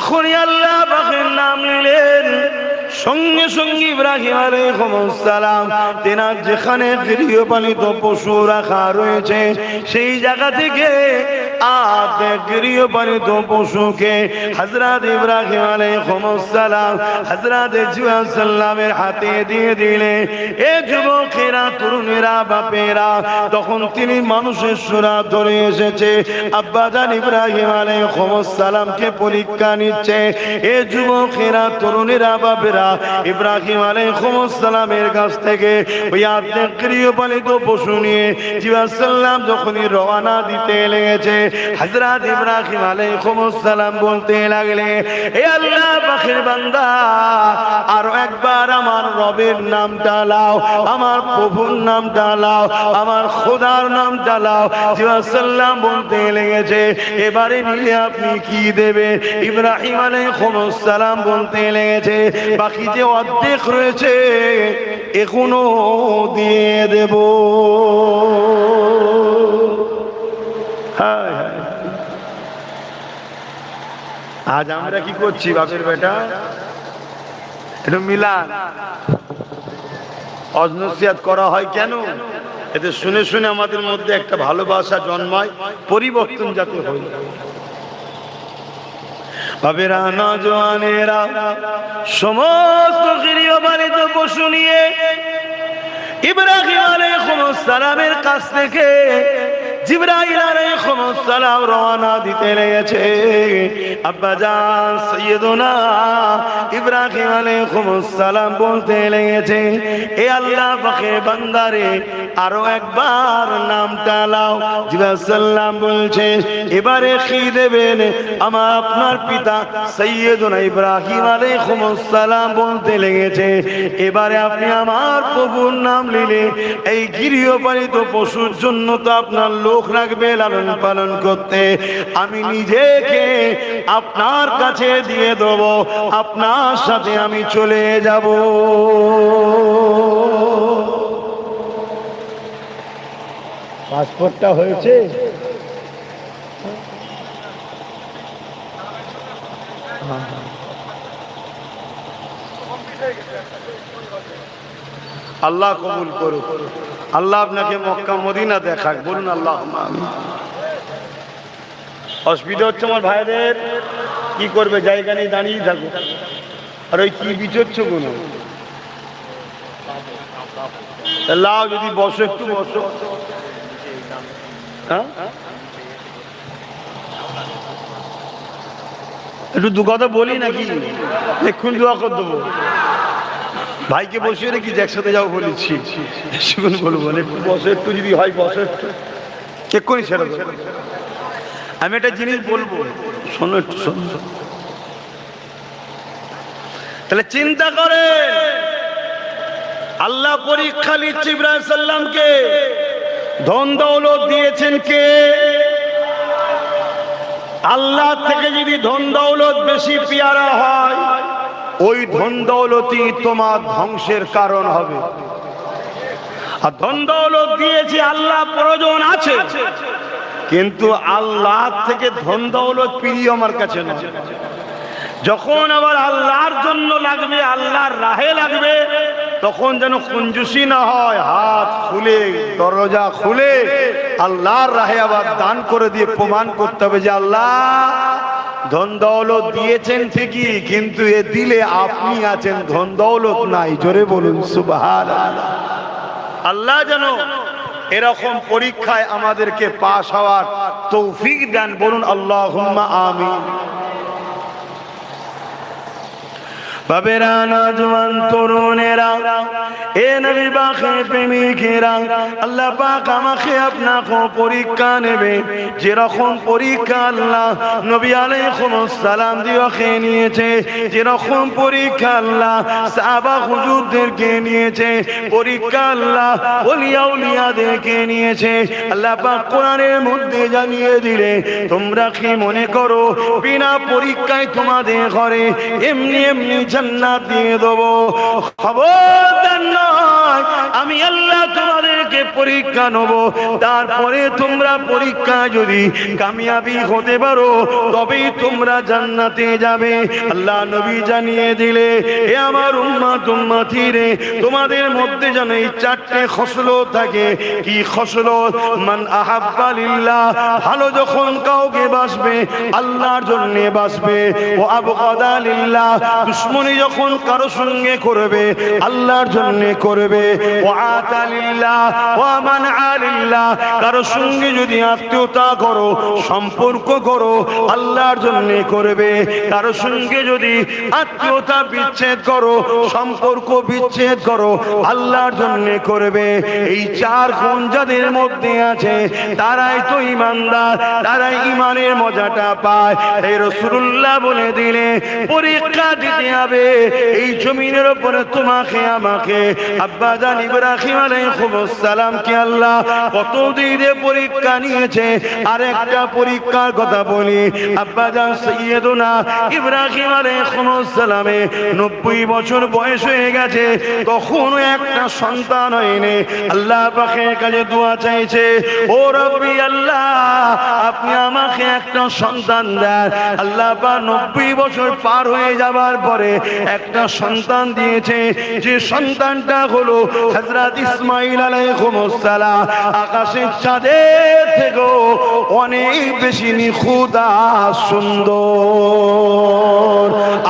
যখনই আল্লাহ পাকের নাম নিলেন সঙ্গে সঙ্গে ইব্রাহিম আলাইহিস সালাম তেনার যেখানে গৃহপালিত পশু রাখা রয়েছে সেই জায়গা থেকে গৃহপালিত পশুকে হযরত ইব্রাহিম আলাইহিস সালাম হযরত জিবরাইল সাল্লামের হাতে দিয়ে দিলে এ যুবকেরা তরুণেরা বাপেরা তখন তিনি মানুষের সুরাত ধরে এসেছে আব্বাজান ইব্রাহিম আলাইহিস সালামকে পরীক্ষা নিচ্ছে এ যুবকেরা তরুণেরা বাপেরা ইব্রাহিম আলাইহিস সালামের কাছ থেকে ওই গৃহপালিত পশু নিয়ে জিবরাইল সাল্লাম যখনই রওনা দিতে লেগেছে হযরত ইব্রাহিম আলাইহিস সালাম বলতে লাগলেন হে আল্লাহ পাকের বান্দা আরো একবার আমার রবের নামটা লাও আমার প্রভুর নামটা লাও আমার খোদার নামটা লাও জিবরাইল সাল্লাম বলতে লেগেছে এবারে নিলে আপনি কি দেবে ইব্রাহিম আলাইহিস সালাম বলতে লেগেছে বাকি যে অর্ধেক রয়েছে এখনো দিয়ে দেব। আজ আমরা কি করছি বাপের বেটা এটা মিলান অজনসিয়াত করা হয় কেন এতে শুনে শুনে আমাদের মধ্যে একটা ভালোবাসা জন্মায় পরিবর্তন যাতে হয়। বাবেরা নওজওয়ানেরা সমস্ত গৃহপালিত পশু নিয়ে ইব্রাহিম আলাইহিস সালামের কাছ থেকে জিবরাইল আলাইহিস সালাম রওনা দিতে লেগেছে আব্বাজান সাইয়্যিদুনা ইব্রাহিম আলাইহিস সালাম বলতে লেগেছে এ আল্লাহ পাকের বান্দারে আরো একবার নামটা লাও জিবরাইল সাল্লাম বলছে এবারে কি দেবেন আমার আপনার পিতা সাইয়্যিদুনা ইব্রাহিম আলাইহিস সালাম বলতে লেগেছে এবারে আপনি আমার প্রভুর নাম নিলে এই গৃহপালিত পশুর জন্য তো আপনার লোক রাখবে লালন পালন করতে আমি নিজেকে আপনার কাছে দিয়ে দেব আপনার সাথে আমি চলে যাব। পাসপোর্টটা হয়েছে আল্লাহ কবুল করুক আল্লাহ আপনাকে মক্কা মদিনা দেখাক বলুন আল্লাহ আমিন। অসুবিধা হচ্ছে আমার ভাইদের কি করবে জায়গা নেই দাঁড়িয়ে থাকো আর ওই কি বিচরছ কোন লাও যদি বসো একটু বসো হ্যাঁ একটু দু কথা বলি নাকি এক্ষুনি দোয়া করে দেবো ভাইকে বসিয়ে রেখি একসাথে যাও বলেছি শুনুন বলবো একটু বসো একটু যদি হয় বসো একটু এক্ষুনি ছেড়ে দেবো। আমি একটা জিনিস বলবো শোনো একটু শোনো তাহলে চিন্তা করে আল্লাহ পরীক্ষা নিচ্ছে ইব্রাহিম সাল্লামকে ধন দৌলত দিয়েছেন কে আল্লাহ থেকে যদি ধন দৌলত বেশি পিয়ারা হয় ওই ধন দৌলতই তোমার ধ্বংসের কারণ হবে। আর ধন দৌলত দিয়েছে আল্লাহ প্রয়োজন আছে কিন্তু আল্লাহ থেকে ধন দৌলত প্রিয় আমার কাছে না। যখন আবার আল্লাহর জন্য লাগবে আল্লাহর রাহে লাগবে তখন যেন কঞ্জুসি না হয় হাত খুলে দরজা খুলে আল্লাহর রাহে আবার দান করে দিয়ে প্রমাণ করতে হবে যে আল্লাহ ধন দৌলত দিয়েছেন ঠিকই কিন্তু এ দিলে আপনি আছেন ধন দৌলত নাই জোরে বলুন সুবহানাল্লাহ। আল্লাহ যেন এরকম পরীক্ষায় আমাদেরকে পাস হওয়ার তৌফিক দেন বলুন আল্লাহুম্মা আমিন। বাবেরা নওজওয়ান তরুণেরা এ নবী পাকের প্রেমিকেরা আল্লাহ পাক আমাকে আপনাকে পরীক্ষা নেবে যেরকম পরীক্ষা আল্লাহ নবী আলাইহিস সালাম দিওকে নিয়েছে যেরকম পরীক্ষা আল্লাহ সাহাবা হুজুরদেরকে নিয়েছে পরীক্ষা আল্লাহ ওলিয়া উলিয়াদেরকে নিয়েছে আল্লাহ পাক কোরআনের মধ্যে জানিয়ে দিলে তোমরা কি মনে করো বিনা পরীক্ষায় তোমাদের ঘরে এমনি এমনি জান্নাত দিয়ে দেবো? খবরদার নয় নয়, আমি আল্লাহ তোমাদেরকে পরীক্ষা নেব, তারপরে তোমরা পরীক্ষা যদি কামিয়াবি হতে পারো তবেই তোমরা জান্নাতে যাবে। আল্লাহ নবী জানিয়ে দিলে, এ আমার উম্মত উম্মতি রে, তোমাদের মধ্যে যেন এই চারটে খসলত থাকে। কি খসলত? মান আহাব্বা লিল্লাহ, ভালো যখন কাউকে বাসবে আল্লাহর জন্য বাসবে। ও আবগাদা লিল্লাহ, দুশমনি যখন কারো সঙ্গে করবে আল্লাহর জন্য করবে। ও আতা লিল্লাহ ওয়া মানআ লিল্লাহ, কারো সঙ্গে যদি আত্মীয়তা করো, সম্পর্ক করো, আল্লাহর জন্য করবে। কারো সঙ্গে যদি আত্মীয়তা বিচ্ছেদ করো, সম্পর্ক বিচ্ছেদ করো, আল্লাহর জন্য করবে। এই চার গুণ যাদের মধ্যে আছে তারাই তো ইমানদার, তারাই ইমানের মজাটা পায়। এই রাসূলুল্লাহ বলে দিলে পরীক্ষা দিতে হবে এই জমিনের উপরে তোমাকে আমাকে। আব্বাজান ইব্রাহিম আলাইহিস সালাম কে আল্লাহ কত দিনে পরীক্ষা নিয়েছে। আরেকটা পরীক্ষার কথা বলি, আব্বাজান সাইয়্যিদুনা ইব্রাহিম আলাইহিস সালামে 90 বছর বয়স হয়ে গেছে, তখনও একটা সন্তান হয়নি। আল্লাহ পাকের কাছে দোয়া চাইছে, ও রব্বি আল্লাহ, আপনি আমাকে একটা সন্তান দেন। আল্লাহ পাক 90 বছর পার হয়ে যাবার পরে একটা সন্তান দিয়েছে, যে সন্তানটা হলো হযরত ইসমাঈল আলাইহিস সালাম। আকাশের চাঁদের থেকেও অনেক বেশি নিখুঁত আর সুন্দর।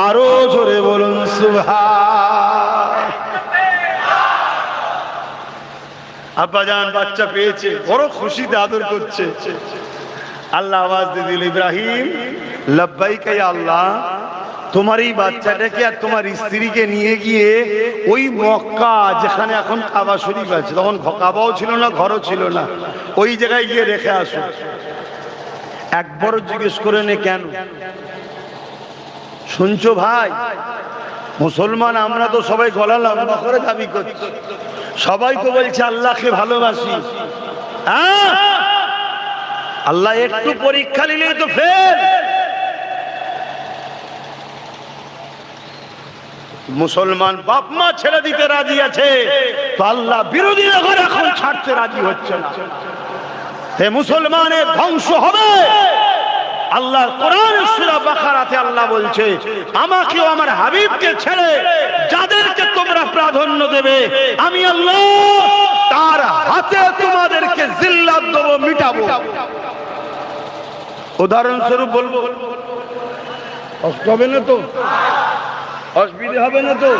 আরো জোরে বলুন সুবহান। আব্বাজান বাচ্চা পেয়েছে, বড় খুশিতে আদর করছে। আল্লাহ আওয়াজ দিয়ে দিল, ইব্রাহিম লাব্বাইক ইয়া আল্লাহ, তোমার এই বাচ্চাটাকে আর তোমার স্ত্রীকে নিয়ে গিয়ে ওই মক্কা, যেখানে এখন কাবা শরীফ আছে, তখন কাবাও ছিল না, ঘরও ছিল না, ওই জায়গায় গিয়ে রেখে আসো। একবারও জিজ্ঞেস করে নে কেন? শুনছো ভাই, মুসলমান আমরা তো সবাই গলা লম্বা করে দাবি করছি, সবাই তো বলছে আল্লাহকে ভালোবাসি। আল্লাহ একটু পরীক্ষা নিলেই তো ফেল। মুসলমান বাপ মা ছেড়ে দিতে রাজি আছে, তো আল্লাহ বিরোধীরা ঘরে এখন ছাড়তে রাজি হচ্ছে না। হে মুসলমানের ধ্বংস হবে। আল্লাহর কোরআন সূরা বাকারাতে আল্লাহ বলছে, আমাকে ও আমার হাবিবকে ছেড়ে যাদেরকে তোমরা প্রাধান্য দেবে, আমি আল্লাহ তার হাতে তোমাদেরকে জিল্লাত দেব, মিটাবো। উদাহরণস্বরূপ বলবো, কষ্ট হবে না তো? অসুবিধা হবে না তো?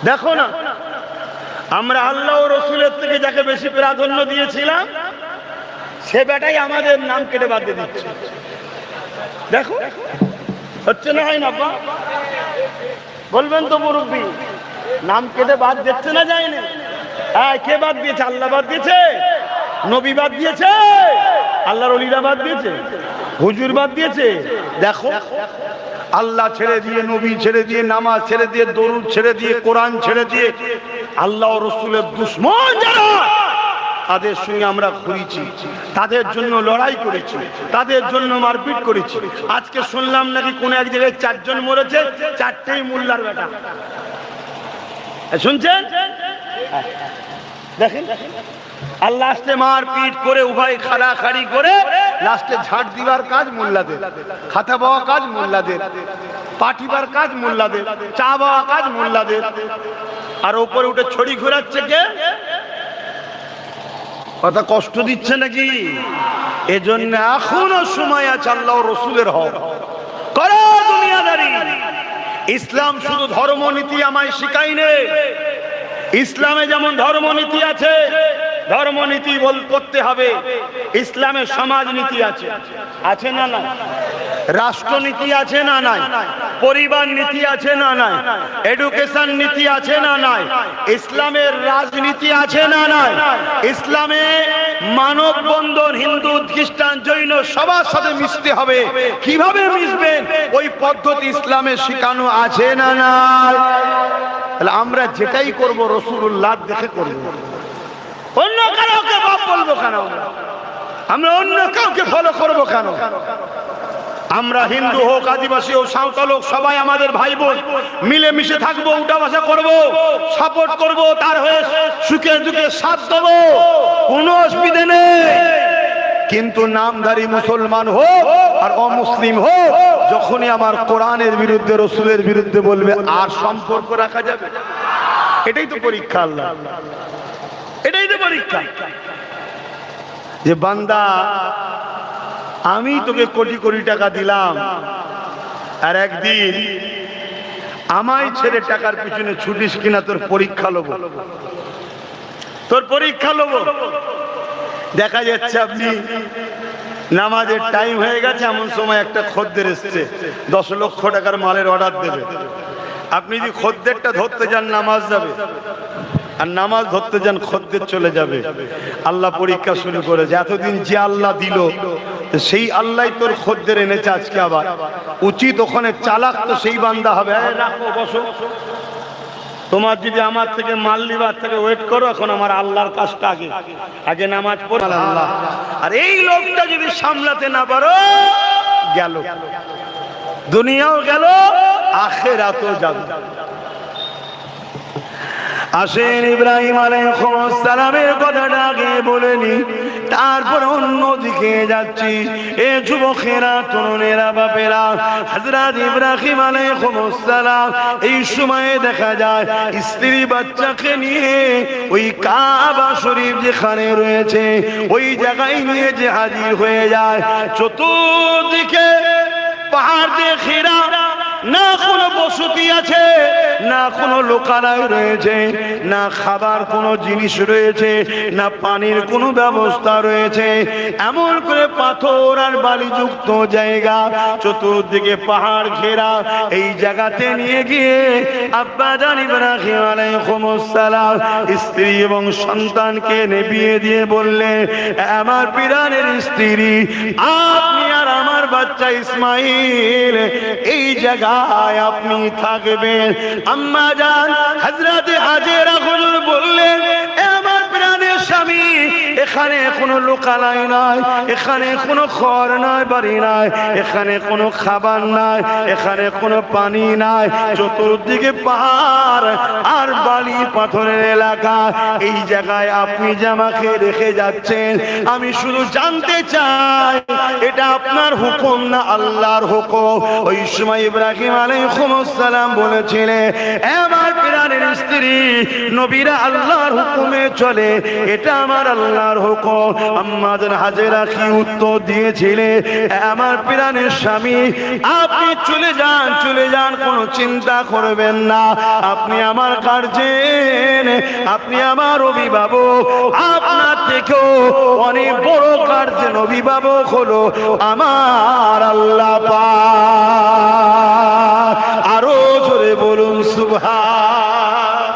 দেখো না, আমরা আল্লাহ ও রাসূলের থেকে যাকে বেশি প্রাধান্য দিয়েছিলাম, সে বেটাই আমাদের নাম কেটে বাদ দিয়ে দিচ্ছে। দেখো হচ্ছে না, হয় না? বলবেন তো মুরব্বী, নাম কেটে বাদ দিচ্ছে না, যায় না? হ্যাঁ, কে বাদ দিয়েছে? আল্লাহ বাদ দিয়েছে, নবী বাদ দিয়েছে, আল্লাহর ওলিরা বাদ দিয়েছে, হুজুর বাদ দিয়েছে। দেখো, আল্লাহ ছেড়ে দিয়ে, নবী ছেড়ে দিয়ে, নামাজ ছেড়ে দিয়ে, দরুদ ছেড়ে দিয়ে, কোরআন ছেড়ে দিয়ে আল্লাহ ও রাসূলের দুশমন যারা, তাদের সঙ্গে আমরা ঘুরেছি, তাদের জন্য লড়াই করেছি, তাদের জন্য মারপিট করেছি। আজকে শুনলাম নাকি কোন এক জায়গায় 4 জন মরেছে, 4টেই মোল্লার বেটা। শুনছেন? দেখেন, আর লাস্টে মারপিট করে উভয় খাড়াখাড়ি করে লাস্টে ঝাড় দিবার কাজ মোল্লাদের, খাতা পাওয়া কাজ মোল্লাদের, পাঠিবার কাজ মোল্লাদের, চা পাওয়া কাজ মোল্লাদের, আর উপরে উঠে ছড়ি ঘোরাচ্ছে কে? কথা কষ্ট দিচ্ছে নাকি? এজন্য এখনো সময় আছে আল্লাহ ও রাসূলের হক করো দুনিয়াদারি। ইসলাম শুধু ধর্মনীতি আমায় শিখায়নি। ইসলামে যেমন ধর্মনীতি আছে, ধর্মনীতি করতে হবে, ইসলামে সমাজনীতি আছে, আছে না নাই? রাষ্ট্রনীতি আছে না নাই? পরিবার নীতি আছে না নাই? এডুকেশন নীতি আছে না নাই? ইসলামের রাজনীতি আছে না নাই? ইসলামে মানব বন্ধন হিন্দু খ্রিস্টান জৈন সবার সাথে মিশতে হবে। কিভাবে মিশবেন ওই পদ্ধতি ইসলামে শেখানো আছে না নাই? তাহলে আমরা যেটাই করব রাসূলুল্লাহ দেখে করব। অন্য কাউকে বাপ বলবো কেন? আমরা অন্য কাউকে ফলো করবো কেন? আমরা হিন্দু হোক, আদিবাসী হোক, সাঁওতাল হোক, সবাই আমাদের ভাই বোন, মিলেমিশে থাকবো, উঠা বসা করবো, সাপোর্ট করবো, তার হয়ে সুখে দুঃখে সাথ দেবো, কোনো অসুবিধা নেই। কিন্তু নামধারী মুসলমান হোক আর অমুসলিম হোক, যখনই আমার কোরআনের বিরুদ্ধে, রসুলের বিরুদ্ধে বলবে, আর সম্পর্ক রাখা যাবে? এটাই তো পরীক্ষা আল্লাহ, এটাই তো পরীক্ষা যে বান্দা আমি তোকে কোটি কোটি টাকা দিলাম, আর একদিন আমায় ছেড়ে টাকার পিছনে ছুটিস কিনা, তোর পরীক্ষা লব, তোর পরীক্ষা লব। দেখা যাচ্ছে আপনি নামাজের টাইম হয়ে গেছে, এমন সময় একটা খদ্দের এসছে 10 লক্ষ টাকার মালের অর্ডার দেবে। আপনি যদি খদ্দেরটা ধরতে যান, নামাজ যাবে, আর নামাজ ধরতে যান, খদ্দের চলে যাবে। আল্লাহ পরীক্ষা শুরু করেছে। এতদিন যে আল্লাহ দিল, সেই আল্লাহ তোর খদ্দের এনেছে আজকে আবার। উচিত ওখানে চালাক তো সেই বান্দা হবে। রাখো, বসো, তোমার যদি আমার থেকে মাল লিবার থেকে ওয়েট করো, এখন আমার আল্লাহর কাজটা আগে, আগে নামাজ পড়ো আল্লাহ। আর এই লোকটা যদি সামলাতে না পারো, গেল, দুনিয়াও গেল, আখিরাতও যাবে। আসেন ইব্রাহিম আলাইহিস সালামের কথাটা আগে বলেনি, তারপর অন্যদিকে যাচ্ছি। এ যুবকেরা, তরুণেরা, বাপেরা, হযরত ইব্রাহিম আলাইহিস সালাম এই সময়ে দেখা যায় স্ত্রী বাচ্চাকে নিয়ে ওই কাবা শরীফ যেখানে রয়েছে ওই জায়গায় নিয়ে যে হাজির হয়ে যায়। চতুর্দিকে পাহাড় দিয়ে ঘেরা, না কোনো বসতি আছে, না কোনো লোকালয় রয়েছে, না খাবার কোনো জিনিস রয়েছে, না পানির কোনো ব্যবস্থা রয়েছে। এমন করে পাথর আর বালিযুক্ত জায়গা, চতুর্দিকে পাহাড় ঘেরা। এই জায়গাতে নিয়ে গিয়ে আব্বাজান ইব্রাহিম আলাইহিস সালাম স্ত্রী এবং সন্তানকে বিয়ে দিয়ে বললেন, আমার প্রাণের স্ত্রী, আপনি আর আমার বাচ্চা ইসমাইল এই জায়গা আপনি থাকবেন। আম্মা জান হযরত হাজেরা হুজুর বললেন, আমার প্রাণের স্বামী, এখানে কোনো লোকালয় নাই, এখানে কোনো ঘর নাই, বাড়ি নাই, এখানে কোনো খাবার নাই, এখানে কোনো পানি নাই, চতুর্দিকে পাহাড় আর বালি পাথরের এলাকা। এই জায়গায় আপনি যে আমাকে রেখে যাচ্ছেন, আমি শুধু জানতে চাই এটা আপনার হুকুম না আল্লাহর হুকুম? ওই সময় ইব্রাহিম আলাইহিস সালাম বলেছিলেন, আমার প্রাণের স্ত্রী, নবীরা আল্লাহর হুকুমে চলে, এটা আমার আল্লাহর হুকুম। আম্মা জান হাজেরা কি উত্তর দিয়েছিলেন, আমার প্রাণের স্বামী, আপনি চলে যান, চলে যান, কোনো চিন্তা করবেন না, আপনি আমার গার্জিয়ান, আপনি আমার অভিভাবক, আপনার থেকেও অনেক বড় গার্জিয়ান, অভিভাবক হলো আমার আল্লাহ পাক। আরো জোরে বলুন সুবহান।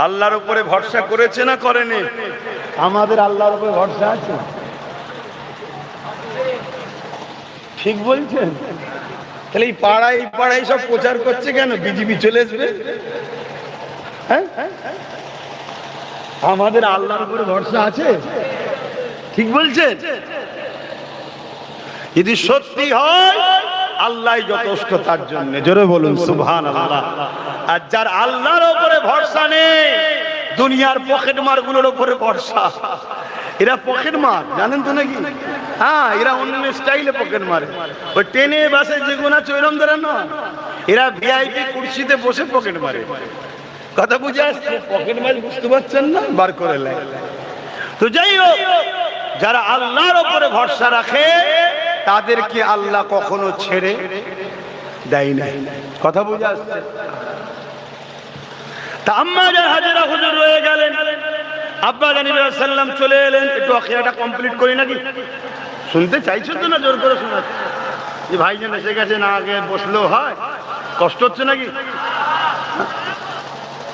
আল্লাহর উপরে ভরসা করেছে না করেনি? আমাদের আল্লাহর উপরে ভরসা আছে, ঠিক বলছেন? তাহলে এই পাড়ায় সব প্রচার করছে কেন? বিজেপি চলে আসবে? হ্যাঁ, আমাদের আল্লাহর উপরে ভরসা আছে, ঠিক বলছেন? যদি সত্যি হয়, আল্লাহ যথেষ্ট তার জন্য। জোরে বলুন সুবহানাল্লাহ। আর যার আল্লাহর উপরে ভরসা নেই, দুনিয়ার পকেট মার গুলোর উপরে ভরসা। এরা পকেট মার, জানেন তো নাকি? হ্যাঁ, এরা অন্য স্টাইলে পকেট মারে। ওই ট্রেনে বাসে যেগুলো আছে ওইরকম ধরে না, এরা ভিআইপি কুর্সিতে বসে পকেট মারে। কথা বুঝে আসছে? পকেট মার বুঝতে পারছেন না? বার করে লাই। তো যাই হোক, যারা আল্লাহর উপরে ভরসা রাখে তাদেরকে আল্লাহ কখনো ছেড়ে দেয় না। কথা বুঝে আসছে? তা আম্মা জান হাজেরা হুজুর রয়ে গেলেন, আব্বা জান ইব্রাহিম সাল্লাম চলে এলেন। একটু আখিরাটা কমপ্লিট করি নাকি? শুনতে চাইছো তো না? জোর করে শোনাচ্ছি যে ভাইজান এসে গেছে, না আগে বসলেও হয়। কষ্ট হচ্ছে নাকি?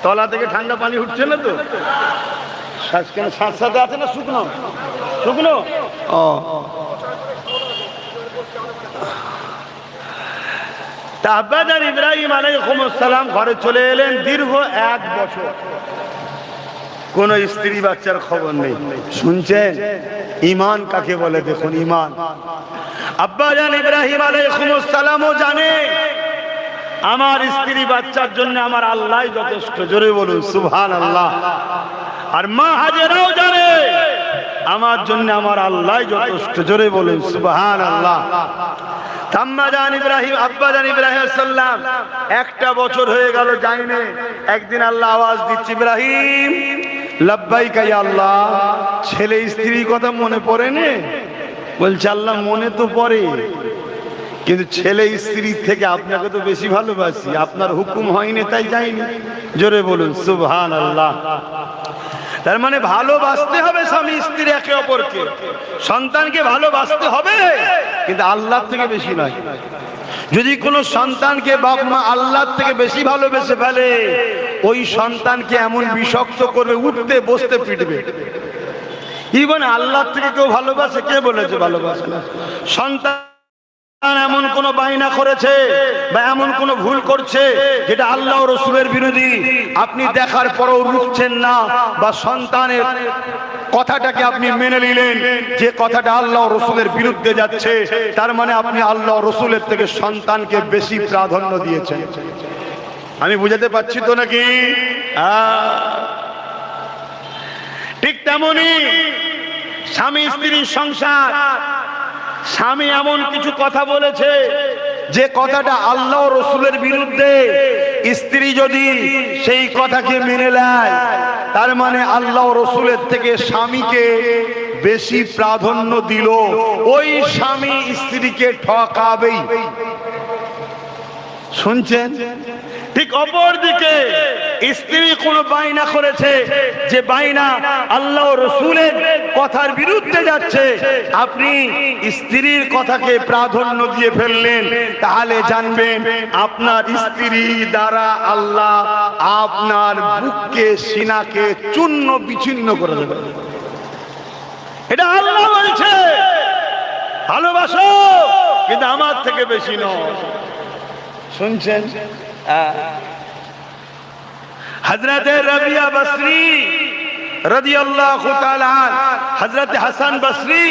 তলা থেকে ঠান্ডা পানি উঠছে না তো? কেন সাথে সাথে আছে না শুকনো? শুকনো। ও, আব্বাজান ইব্রাহিম আলাইহিস সালাম ঘরে চলে এলেন। দীর্ঘ 1 বছর কোন স্ত্রী বাচ্চার খবর নেই। শুনছেন ঈমান কাকে বলে দেখুন, ঈমান। আব্বাজান ইব্রাহিম আলাইহিস সালামও জানে আমার স্ত্রী বাচ্চার জন্য আমার আল্লাহই যথেষ্ট, জোরে বলুন সুবহানাল্লাহ। আর মা হাজেরাও জানে আমার জন্য আমার আল্লাহই যথেষ্ট, জোরে বলুন সুবহানাল্লাহ। আম্মাজান ইব্রাহিম, আব্বাজান ইব্রাহিম সাল্লাম 1টা বছর হয়ে গেল যায়নি। একদিন আল্লাহ আওয়াজ দিচ্ছে, ইব্রাহিম লাব্বাইকা ইয়া আল্লাহ। ছেলে স্ত্রীর কথা মনে পড়ে নে? বলছে আল্লাহ মনে তো পড়ে, কিন্তু ছেলে স্ত্রীর থেকে আপনাকে তো বেশি ভালোবাসি, আপনার হুকুম হয়নি তাই যাইনি, জোরে বলুন সুবহানাল্লাহ। তার মানে ভালোবাসতে হবে স্বামী স্ত্রী একে অপরকে, সন্তানকে ভালোবাসতে হবে, কিন্তু আল্লাহর থেকে বেশি নয়। যদি কোনো সন্তানকে বাপ মা আল্লাহর থেকে বেশি ভালোবেসে ফেলে, ওই সন্তানকে এমন বিষাক্ত করবে, উঠতে বসতে পিটবে। ইবন আল্লাহর থেকে কেউ ভালোবাসে? কে বলেছে ভালোবাসে না? সন্তান এমন কোন বায়না করেছে বা এমন কোন ভুল করছে যেটা আল্লাহ ও রাসূলের বিরোধী, আপনি দেখার পরেও রুখছেন না, বা সন্তানের কথাটাকে আপনি মেনে নিলেন যে কথাটা আল্লাহ ও রাসূলের বিরুদ্ধে যাচ্ছে, তার মানে আপনি আল্লাহ ও রাসূলের থেকে সন্তানকে বেশি প্রাধান্য দিয়েছেন। আমি বুঝাতে পারছি তো নাকি? ঠিক তেমনি স্বামী স্ত্রীর সংসার, স্বামী এমন কিছু কথা বলেছে যে কথাটা আল্লাহ ও রাসূলের বিরুদ্ধে, স্ত্রী যদি সেই কথাকে মেনে নেয়, তার মানে আল্লাহ ও রাসূলের থেকে স্বামীকে বেশি প্রাধান্য দিল, ওই স্বামী স্ত্রীকে ঠকাবেই। শুনছেন? ঠিক অপর দিকে স্ত্রী কোন বায়না করেছে যে বায়না আল্লাহ ও রাসূলের কথার বিরুদ্ধে যাচ্ছে, আপনি স্ত্রীর কথাকে প্রাধান্য দিয়ে ফেললেন, তাহলে জানবেন আপনার স্ত্রী দ্বারা আল্লাহ আপনার বুককে সিনাকে চূর্ণ বিচ্ছিন্ন করে দেবে। এটা আল্লাহ বলছে ভালোবাসো, কিন্তু আমার থেকে বেশি নয়। শুনছেন? হযরত রাবিয়া বসরি রাদিয়াল্লাহু তাআলা আনহু, হযরত হাসান বসরি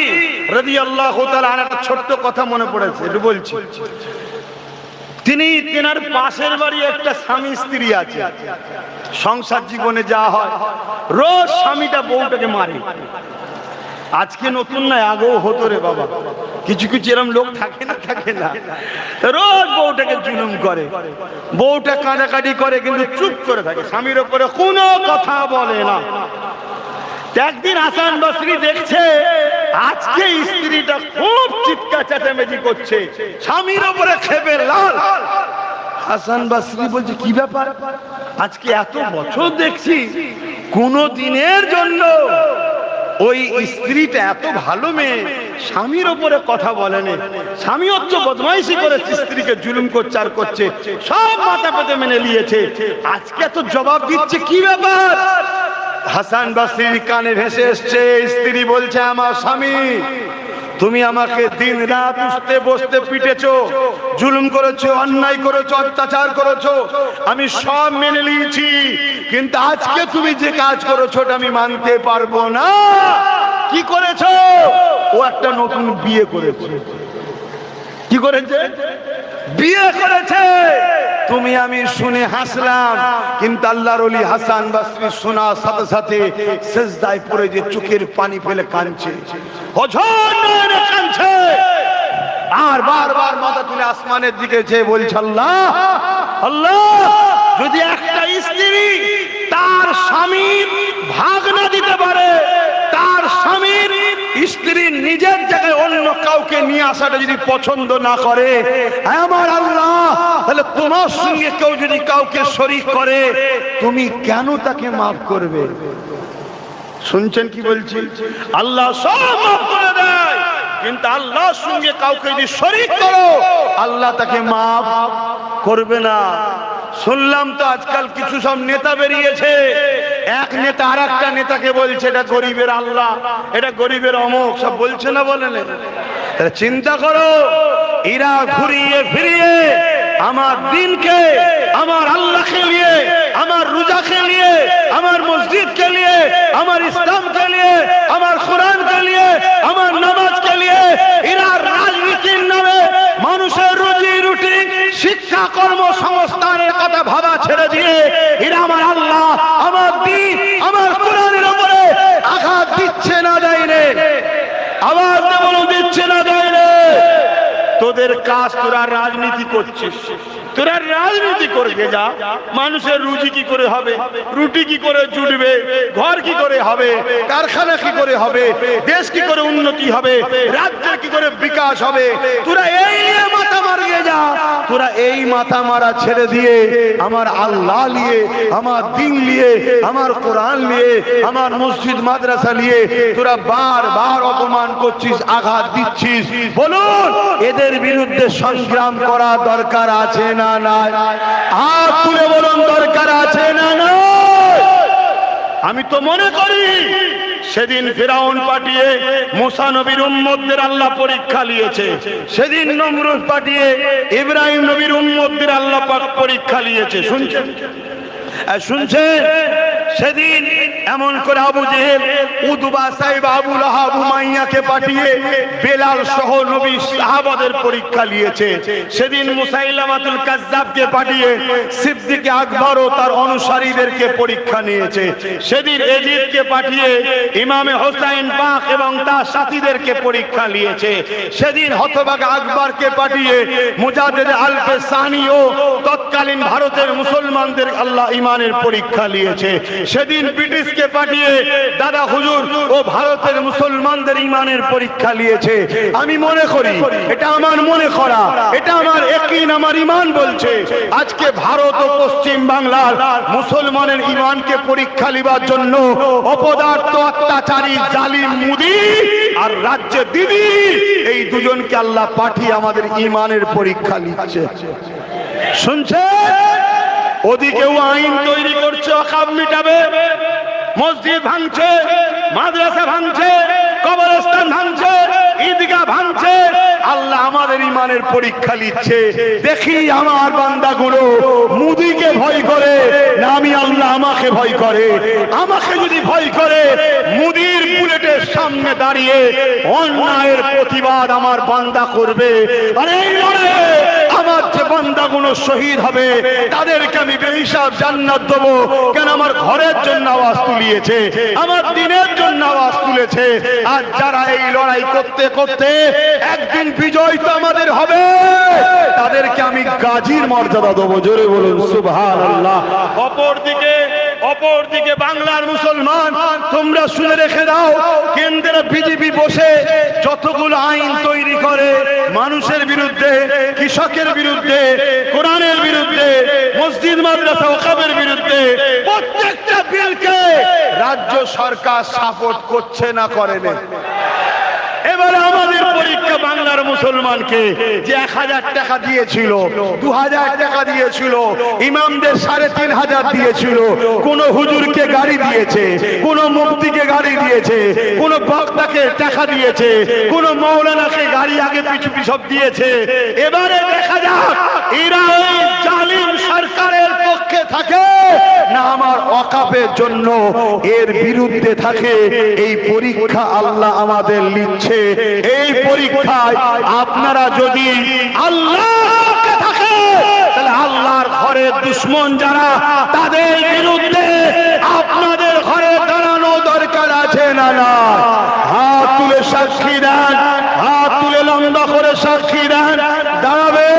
রাদিয়াল্লাহু তাআলা আনহু, একটা ছোট্ট কথা মনে পড়েছে, একটু বলছি। তেনার পাশের বাড়ি একটা স্বামী স্ত্রী আছে। সংসার জীবনে যা হয়, রোজ স্বামীটা বউটাকে মারে। আজকে নতুন নয়, আগেও হতো রে বাবা। কিছু কিছু এরকম লোক থাকে না, রোজ বউটাকে জুলুম করে, বউটা কাঁদাকাটি করে কিন্তু চুপ করে থাকে, স্বামীর উপরে কোনো কথা বলে না। একদিন হাসান বসরি দেখছে আজকে স্ত্রীটা খুব চিৎকার চেঁচামেচি করছে, স্বামীর উপরে ক্ষেপে লাল। হাসান বসরি বলছে কি ব্যাপার, আজকে এত বছর দেখছি কোন দিনের জন্য ওই স্ত্রীটা এত ভালো মেয়ে, স্বামীর উপরে কথা বলেনি, স্বামী হচ্ছে বদমাইশি করেছে, স্ত্রীকে জুলুম করছে আর করছে, সব মাথা পেতে মেনে নিয়েছে, আজকে এত জবাব দিচ্ছে, কি ব্যাপার? হাসান বসরির কানে ভেসে এসছে, স্ত্রী বলছে আমার স্বামী, তুমি আমাকে দিন রাত উঠতে বসতে পিটেছো, জুলুম করেছো, অন্যায় করেছো, অত্যাচার করেছো, আমি সব মেনে নিয়েছি, কিন্তু আজকে তুমি যে কাজ করেছো ওটা আমি মানতে পারবো না। কি করেছো? ও একটা নতুন বিয়ে করেছে। কি করেছে? বিয়ে করেছে। তুমি আমি শুনে হাসলাম, কিন্তু আল্লাহর ওলি হাসান বসরি শোনার সাথে সাথে সিজদায় পড়ে যে চোখের পানি ফেলে কাঁদছে, অঝরে কাঁদছে, আর বারবার মাথা তুলে আসমানের দিকে চেয়ে বলছে আল্লাহ আল্লাহ, যদি একটা স্ত্রী তার স্বামীর ভাগ না দিতে পারে, তার স্বামীর স্ত্রীর নিজের জায়গায় অন্য কাউকে নিয়ে আসাটা যদি পছন্দ না করে, আমার আল্লাহ, তাহলে তোমার সঙ্গে কেউ যদি কাউকে শরীক করে, তুমি কেন তাকে মাফ করবে? শুনছেন কি বলছি? আল্লাহ সব মাফ করে দেয়, কিন্তু আল্লাহর সঙ্গে কাউকে যদি শরীক করো, আল্লাহ তাকে মাফ করবে না। শুনলাম তো আজকাল কিছু সব নেতা বেরিয়েছে, এক নেতা আর একটা নেতাকে বলছে এটা গরিবের আল্লাহ, এটা গরিবের অমুক, সব বলছে না, বলে না? চিন্তা করো, এরা ঘুরিয়ে ফিরিয়ে আমার দিনকে, আমার আল্লাহকে নিয়ে, আমার রোজাকে নিয়ে, আমার মসজিদকে নিয়ে, আমার ইসলামকে নিয়ে, আমার কোরআনকে নিয়ে, আমার নামাজকে নিয়ে এরা রাজনীতির নামে মানুষের রুজি রুটি, শিক্ষা, কর্মসংস্থানের কথা ভাবা ছেড়ে দিয়ে এরা আমার আল্লাহ, আমার দিন, আমার কোরআনের উপরে আঘাত দিচ্ছে না দেয় রে? আওয়াজ দিয়ে বলো, দিচ্ছে না দেয় রে? তোদের কাজ, তোরা রাজনীতি করছিস, তোরা রাজনীতি করবে যা। মানুষের রুজি কি করে হবে, রুটি কি করে জুটবে, ঘর কি করে হবে, কারখানা কি করে হবে, দেশ কি করে উন্নতি হবে, রাজ্যের কি করে বিকাশ হবে, তোরা এই মাথা মারিয়ে যা। তোরা এই মাথা মারা ছেড়ে দিয়ে আমার আল্লাহ নিয়ে, আমার দিন নিয়ে, আমার কোরআন নিয়ে, আমার মসজিদ মাদ্রাসা নিয়ে তোরা বারবার অপমান করছিস, আঘাত দিচ্ছিস। বলুন, এদের বিরুদ্ধে সংগ্রাম করা দরকার আছে না নাই? হাত তুলে বলুন, দরকার আছে না নাই? আমি তো মনে করি সেদিন ফিরাউন পাঠিয়ে মুসা নবীর উম্মতদের আল্লাহ পরীক্ষা নিয়েছে, সেদিন নমরুদ পাঠিয়ে ইব্রাহিম নবীর উম্মতদের আল্লাহ পাক পরীক্ষা নিয়েছে। শুনছেন? শুনছেন? সেদিন এমন করে আবু জেহেল, উতবা, সাইবা, আবু লাহাব, উমাইয়াকে পাঠিয়ে বেলাল সহ নবী সাহাবাদের পরীক্ষা নিয়েছে। সেদিন মুসাইলামাতুল কাজ্জাবকে পাঠিয়ে সিদ্দিক আকবর ও তার অনুসারীদেরকে পরীক্ষা নিয়েছে। সেদিন এজিদকে পাঠিয়ে ইমামে হোসাইন পাক এবং তার সাথীদেরকে পরীক্ষা নিয়েছে। সেদিন হতভাগা আকবরকে পাঠিয়ে মুজাদ্দিদ আলফে সানি ও তৎকালীন ভারতের মুসলমানদের আল্লাহ ইমানের পরীক্ষা নিয়েছে। সেদিন ব্রিটিশকে পাঠিয়ে দাদা হুজুর ও ভারতের মুসলমানদের ইমানের পরীক্ষা নিয়েছে। আমি মনে করি, এটা আমার মনে করা, এটা আমার ইয়াকিন, আমার ইমান বলছে, আজকে ভারত ও পশ্চিম বাংলার মুসলমানের ইমানকে পরীক্ষা নেবার জন্য অপদার্থ, অত্যাচারী, জালিম মোদি আর রাজ্যে দিদি, এই দুজনকে আল্লাহ পাঠিয়ে আমাদের ইমানের পরীক্ষা নিচ্ছে। শুনছে? ওদিকেও আইন তৈরি করছে, অকাব মিটাবে, মসজিদ ভাঙছে, মাদ্রাসা ভাঙছে, কবরস্থান ভাঙছে, ঈদগাহ ভাঙছে। আল্লাহ আমাদের ইমানের পরীক্ষা নিচ্ছে। দেখি আমার বান্দাগুলো মুদিকে ভয় করে না আমি আল্লাহ আমাকে ভয় করে? আমাকে যদি ভয় করে, মুদির বুলেটের সামনে দাঁড়িয়ে অন্যায়ের প্রতিবাদ আমার বান্দা করবে। আর এই লড়াইয়ে আমার যে বান্দাগুলো শহীদ হবে তাদেরকে আমি বেহিসাব জান্নাত দেবো। কেন? আমার ঘরের জন্য আওয়াজ তুলিয়েছে, আমার দিনের জন্য আওয়াজ তুলেছে। আর যারা এই লড়াই করতে করতে একদিন বিজয় তো আমাদের হবে, তাদেরকে আমি গাজীর মর্যাদা দেবো। জোরে বলুন সুবহানাল্লাহ। অপরদিকে বাংলার মুসলমান, তোমরা শুনে রেখে দাও, কেন্দ্রে বিজেপি বসে যতগুলো আইন তৈরি করে মানুষের বিরুদ্ধে, কৃষকের বিরুদ্ধে, কোরআনের বিরুদ্ধে, মসজিদ মাদ্রাসা ওয়াকফের বিরুদ্ধে, প্রত্যেকটা বিলকে রাজ্য সরকার সাপোর্ট করছে না করে না? এবারে আমাদের পরীক্ষা বাংলার মুসলমানকে যে 1000 টাকা দিয়েছিল, 2000 টাকা দিয়েছিল, ইমামদের 3500 দিয়েছিল, কোন হুজুরকে গাড়ি দিয়েছে, কোন মুফতিকে গাড়ি দিয়েছে, কোন বক্তাকে টাকা দিয়েছে, কোন মৌলানাকে গাড়ি আগে পিছু সব দিয়েছে। এবারে দেখা যাক এরা ওই জালিম সরকারের পক্ষে থাকে না আমার ওয়াকফের জন্য এর বিরুদ্ধে থাকে। এই পরীক্ষা আল্লাহ আমাদের নিচ্ছে। এই পরীক্ষায় আপনারা যদি আল্লাহকে থাকে, তাহলে আল্লাহর ঘরের দুশমন যারা, তাদের বিরুদ্ধে আপনাদের ঘরে দাঁড়ানো দরকার আছে না? না, হাত তুলে সাক্ষী দেন, হাত তুলে লম্বা করে সাক্ষী দেন। দাঁড়াবে,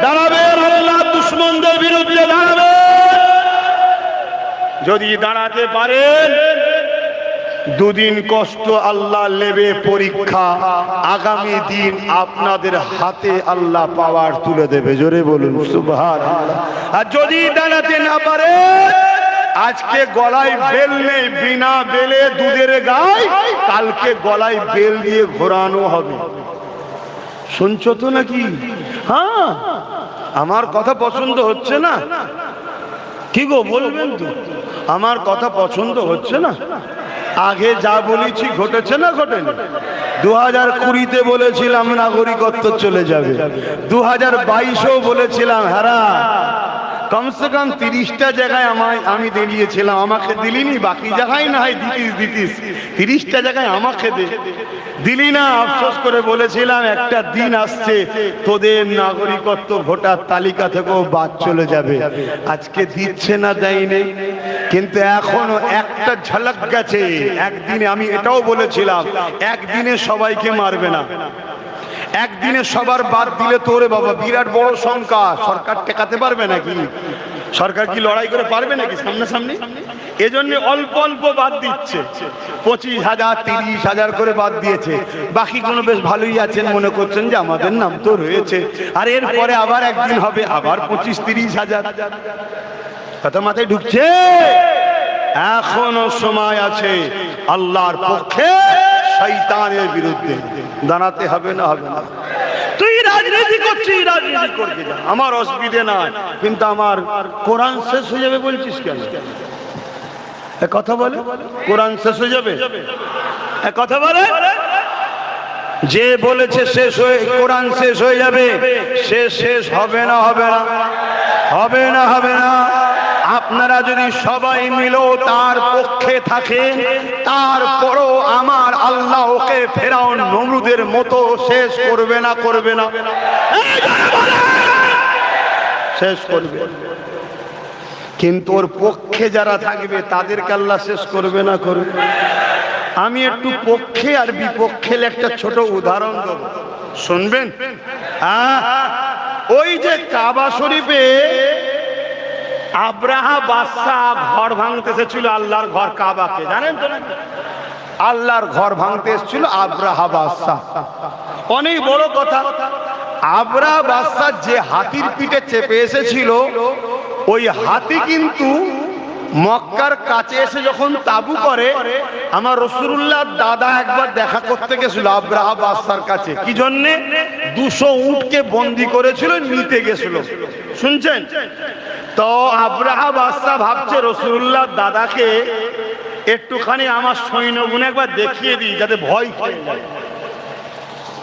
দাঁড়াবে, আল্লাহ দুশমনদের বিরুদ্ধে দাঁড়াবে। যদি দাঁড়াতে পারেন, দুদিন কষ্ট আল্লাহ নেবে পরীক্ষা, আগামী দিন আপনাদের হাতে আল্লাহ পাওয়ার তুলে দেবে। জোরে বলুন সুবহানাল্লাহ। আর যদি দাঁড়াতে না পারে, আজকে গলায় বেল নেই, বিনা বেলে দুধের গায়, কালকে গলায় বেল দিয়ে ঘোরানো হবে। শুনছো তো নাকি? হ্যাঁ, আমার কথা পছন্দ হচ্ছে না? কি গো, বলবেন তো? আমার কথা পছন্দ হচ্ছে না? আগে যা বলেছি ঘটেছে না ঘটেনি? 2020-তে বলেছিলাম নাগরিকত্ব চলে যাবে, 2022-এও বলেছিলাম হারা কমসে কম 30টা জায়গায় আমি দাঁড়িয়েছিলাম, আমাকে দিলিনি, বাকি জায়গায় না হয় দিতিস 30টা জায়গায় আমাকে দিলি না। আফসোস করে বলেছিলাম একটা দিন আসছে তোদের নাগরিকত্ব ভোটার তালিকা থেকেও বাদ চলে যাবে। আজকে দিচ্ছে না, দেয়নি, কিন্তু এখনো একটা ঝলক গেছে। একদিনে আমি এটাও বলেছিলাম একদিনে সবাইকে মারবে না, একদিনে সবার বাদ দিলে তোরে বাবা বিরাট বড় সংখ্যা, সরকার টেকাতে পারবে নাকি? সরকার কি লড়াই করে পারবে নাকি সামনাসামনি? এজন্য অল্প অল্প বাদ দিচ্ছে, 25,000 30,000 করে বাদ দিয়েছে। বাকি কোনো বেশ ভালোই আছেন, মনে করছেন যে আমাদের নাম তো রয়েছে, আর এরপরে আবার একদিন হবে আবার 25-30,000। কথা মাথায় ঢুকছে? এখনো সময় আছে আল্লাহর পক্ষে শয়তানের বিরুদ্ধে দাঁড়াতে হবে না? হবে না? তুই রাজনীতি করছিস, রাজনীতি করবি না, আমার অসুবিধে নাই, কিন্তু আমার কোরআন শেষ হয়ে যাবে বলছিস কেন? কথা বলে কোরআন শেষ হয়ে যাবে, কথা বলে যে বলেছে শেষ হয়ে কোরআন শেষ হয়ে যাবে, সে শেষ হবে না? হবে না? হবে না? হবে না? আপনারা যদি সবাই মিলে তার পক্ষে থাকেন, তারপরও আমার আল্লাহ ওকে ফেরাউন নমরুদের মতো শেষ করবে না? করবে না? শেষ করবে, কিন্তু ওর পক্ষে যারা থাকবে তাদেরকে আল্লাহ শেষ করবে না? করবে। আমি একটু পক্ষে আর বিপক্ষে একটা ছোট উদাহরণ দেব, শুনবেন? ওই যে কাবা শরীফে আব্রাহা বাদশাহ ঘর ভাঙতে এসেছিল, আল্লাহর ঘর কাবাকে, জানেন তো? আল্লাহর ঘর ভাঙতে এসেছিল আব্রাহা বাদশাহ। অনেক বড় কথা, আব্রাহা বাদশাহ যে হাতির পিঠে চেপে এসেছিল, ওই হাতি কিন্তু মক্কার কাছে এসে যখন তাবু করে, আমার রাসূলুল্লাহ দাদা একবার দেখা করতে গেছিল আব্রাহা বাদশার কাছে। কি জন্যে? 200 উটকে বন্দি করেছিল, নিতে গেছিল। শুনছেন তো? আব্রাহা বাদশা ভাবছে রাসূলুল্লাহ দাদাকে একটুখানি আমার সৈন্যগুলো একবার দেখিয়ে দিই, যাতে ভয় খেয়ে যায়।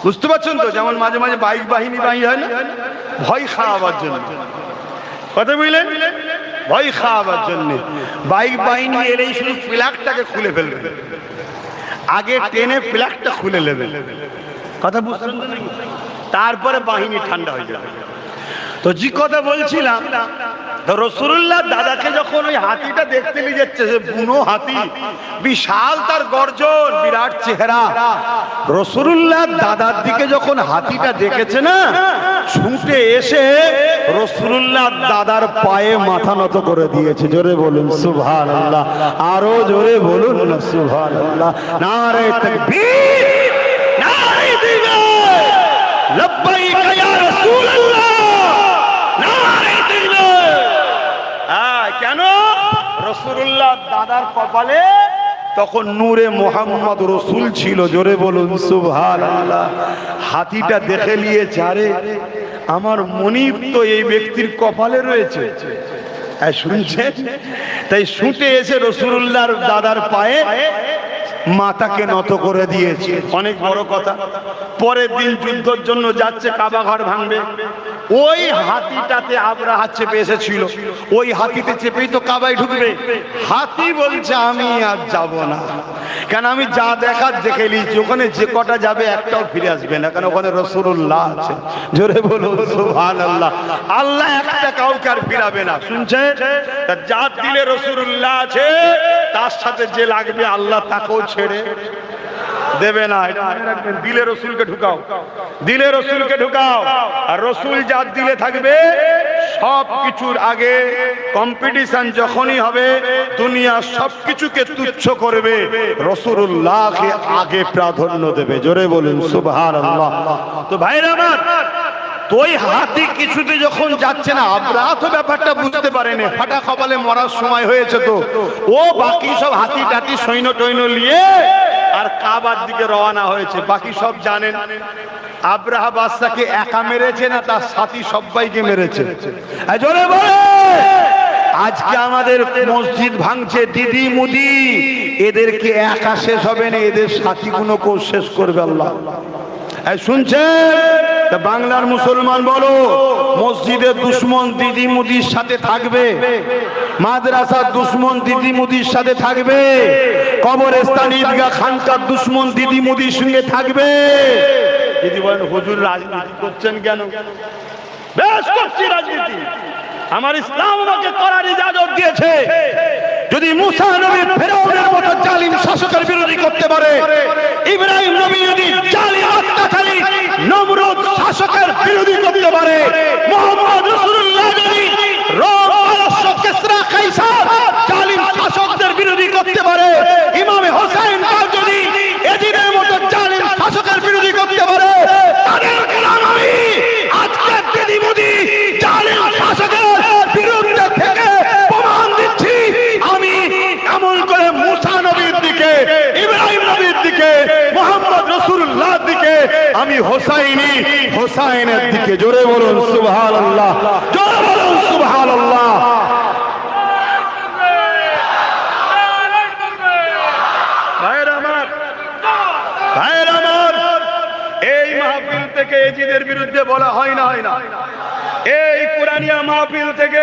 বুঝতে পারছেন তো? যেমন মাঝে মাঝে বাইক বাহিনী হয় না, ভয় খাওয়াবার জন্য, কথা বুঝলেন? ভয় খাওয়াবার জন্য বাইক বাহিনী এলেই শুধু প্লাগটাকে খুলে ফেলবে, আগে টেনে প্লাগটা খুলে নেবে, কথা বুঝছেন? তারপরে বাহিনী ঠান্ডা হয়ে যাবে। তো যে কথা বলছিলাম, রাসূলুল্লাহ দাদাকে যখন ওই হাতিটা দেখতে নিয়ে যাচ্ছে, সে বুনো হাতি, বিশাল তার গর্জন, বিরাট চেহারা। রাসূলুল্লাহ দাদার দিকে যখন হাতিটা দেখেছে না, ছুটে এসে রাসূলুল্লাহ দাদার পায়ে মাথা নত করে দিয়েছে। জোরে বলুন সুবহানাল্লাহ, আরো জোরে বলুন না সুবহানাল্লাহ। নারে তাকবীর, নারে তাকবীর, লব্বাইক ইয়া রাসূলুল্লাহ, নারে তাকবীর। কেন? রাসূলুল্লাহ দাদার কপালে তখন নূরে মোহাম্মদ রসুল ছিল। জোরে বলুন সুবহানাল্লাহ। হাতিটা দেখে নিয়েছে, আরে আমার মনিব তো এই ব্যক্তির কপালে রয়েছে, শুনছেন? তাই ছুটে এসে রাসূলুল্লাহর দাদার পায়ে মাথাকে নত করে দিয়েছে। অনেক বড় কথা। পরের দিন যুদ্ধের জন্য যাচ্ছে, কাবা ঘর ভাঙবে। ওই হাতিটাতে আব্রাহা চেপে এসেছিল, ওই হাতিতে চেপেই তো কাবায় ঢুকবে। হাতি বলছে আমি আর যাব না, কেন আমি যা দেখার দেখে নিয়েছি, ওখানে যে কটা যাবে একটাও ফিরে আসবে না, কারণ ওখানে রাসূলুল্লাহ আছে। জোরে বলুন সুবহানাল্লাহ। আল্লাহ একটা কাউকে আর ফিরাবে না, শুনছেন? যার দিলে রাসূলুল্লাহ আছে, তার সাথে যে লাগবে আল্লাহ তাকেও ছেড়ে দেবে না। এটা মনে রাখবেন, দিলে রাসূলকে ঢুকাও, দিলে রাসূলকে ঢুকাও। আর রাসূল যার দিলে থাকবে, সব কিছুর আগে কম্পিটিশন যখনই হবে, দুনিয়া সবকিছুকে তুচ্ছ করবে, রাসূলুল্লাহকে আগে প্রাধান্য দেবে। জোরে বলুন সুবহানাল্লাহ। তো ভাইরা আমার, তোই হাতি কিছুতে যখন যাচ্ছে না, আব্রাহা তো ব্যাপারটা বুঝতে পারেনি, ফাটা কপালে মরার সময় হয়েছে। তো ও বাকি সব হাতি টাতি সৈন্য টৈন্য নিয়ে আর কাবার দিকে রওনা হয়েছে। বাকি সব জানেন, আব্রাহা বাদশাকে একা মেরেছে না, তার সাথী সবাইকে মেরেছে। জোরে বলে, আজকে আমাদের মসজিদ ভাঙছে দিদি মুদি, এদেরকে একা শেষ হবে না, এদের সাথীগুলোকেও শেষ করবে আল্লাহ। শুনছেন? বাংলার মুসলমান বলো, মসজিদের দুশ্মন দিদি মুদির সাথে থাকবে, মাদ্রাসার দুশ্মন দিদি মুদির সাথে থাকবে, কবরস্থান ঈদগাহ খানকার দুশ্মন দিদি মুদির সঙ্গে থাকবে। দিদি বলেন হুজুর রাজনীতি করছেন কেন? বেশ করছি রাজনীতি, আমার ইসলাম আমাকে করার ইজাজত দিয়েছে। যদি মুসা নবী ফেরাউনের মতো জালিম শাসকের বিরোধী করতে পারে, ইব্রাহিম নবী যদি জালিম অত্যাচারী নমরুদ শাসকের বিরোধী করতে পারে, মুহাম্মদ রাসূলুল্লাহ যদি রোম পারস্য কিসরা কাইসার জালিম শাসকদের বিরোধী করতে পারে, ইমামে হোসেন পাক যদি এজিদের মতো জালিম শাসকের বিরোধী করতে পারে, তাদের গোলাম আমি আজকে দিদি মুদি জালিম শাসকের বিরুদ্ধে থেকে প্রমাণ দিচ্ছি। আমি এমন করে মুসা নবীর দিকে, ইব্রাহিম নবীর দিকে, মুহাম্মদ রাসূলুল্লাহর দিকে, আমি হোসাইনের দিকে। জোরে বলুন সুবহানাল্লাহ, জোরে বলুন সুবহানাল্লাহ। ভাইয়ের আমার, এই মাহফিল থেকে এজিদের বিরুদ্ধে বলা হয় না, এই কুরআনিয়া মাহফিল থেকে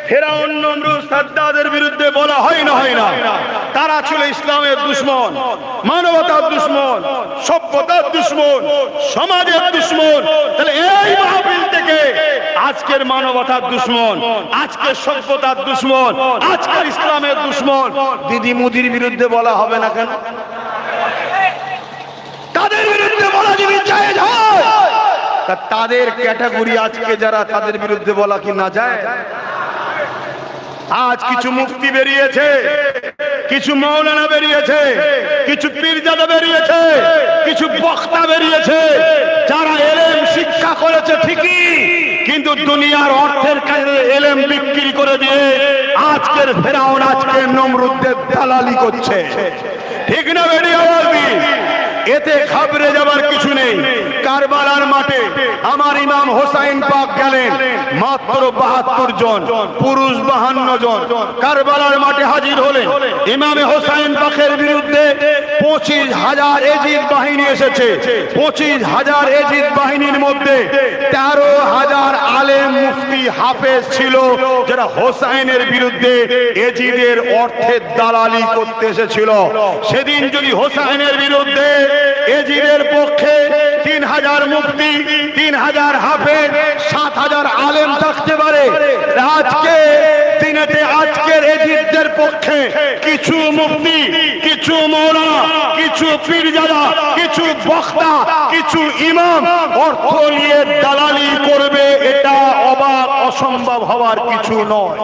ফেরাউন নমরুদ সাদ্দাদের বিরুদ্ধে বলা হয় না। তারা ছিল ইসলামের দুশমন, মানবতার দুশমন, সভ্যতার দুশমন, সমাজের দুশমন। তাহলে এই মাহফিল থেকে আজকের মানবতার দুশমন, আজকের সভ্যতার দুশমন, আজকের ইসলামের দুশমন দিদি মুদির বিরুদ্ধে বলা হবে না কেন? তাদের বিরুদ্ধে বলা যদি জায়েজ হয়, তা তাদের ক্যাটাগরি আজকে যারা, তাদের বিরুদ্ধে বলা কি না যায়? আজ কিছু মুফতি বেরিয়েছে, কিছু মাওলানা বেরিয়েছে, কিছু পীরজাদা বেরিয়েছে, কিছু বক্তা বেরিয়েছে, যারা এলেম শিক্ষা করেছে ঠিকই, কিন্তু দুনিয়ার অর্থের কাছে এলেম বিক্রি করে দিয়ে আজকের ফেরাউন, আজকের নমরুদদের দালালি করছে। ঠিক না বেরিয়ে বলবি? এতে ঘাবড়ে যাবার কিছু নেই। কারবালার মাঠে আমার ইমাম হোসাইন পাক গেলেন, মাত্র 72 জন, পুরুষ 52 জন কারবালার মাঠে হাজির হলেন। ইমামে হোসাইন পাকের বিরুদ্ধে 25,000 এজিদ বাহিনী এসেছে। 25,000 এজিদ বাহিনীর মধ্যে 13,000 আলেম মুফতি হাফেজ ছিল, যারা হোসাইনের বিরুদ্ধে এজিদের অর্থের দালালি করতে এসেছিল। সেদিন যদি হোসাইনের বিরুদ্ধে এজিদের পক্ষে 3,000 মুফতি, 3,000 হাফেজ, 7,000 আলেম থাকতে পারে, আজকে দিনেতে আজকের এজিদদের পক্ষে কিছু মুফতি, কিছু মাওলানা, কিছু পীরজাদা, কিছু বক্তা, কিছু ইমাম অর্থ নিয়ে দালালি করবে, এটা অবাক অসম্ভব হওয়ার কিছু নয়।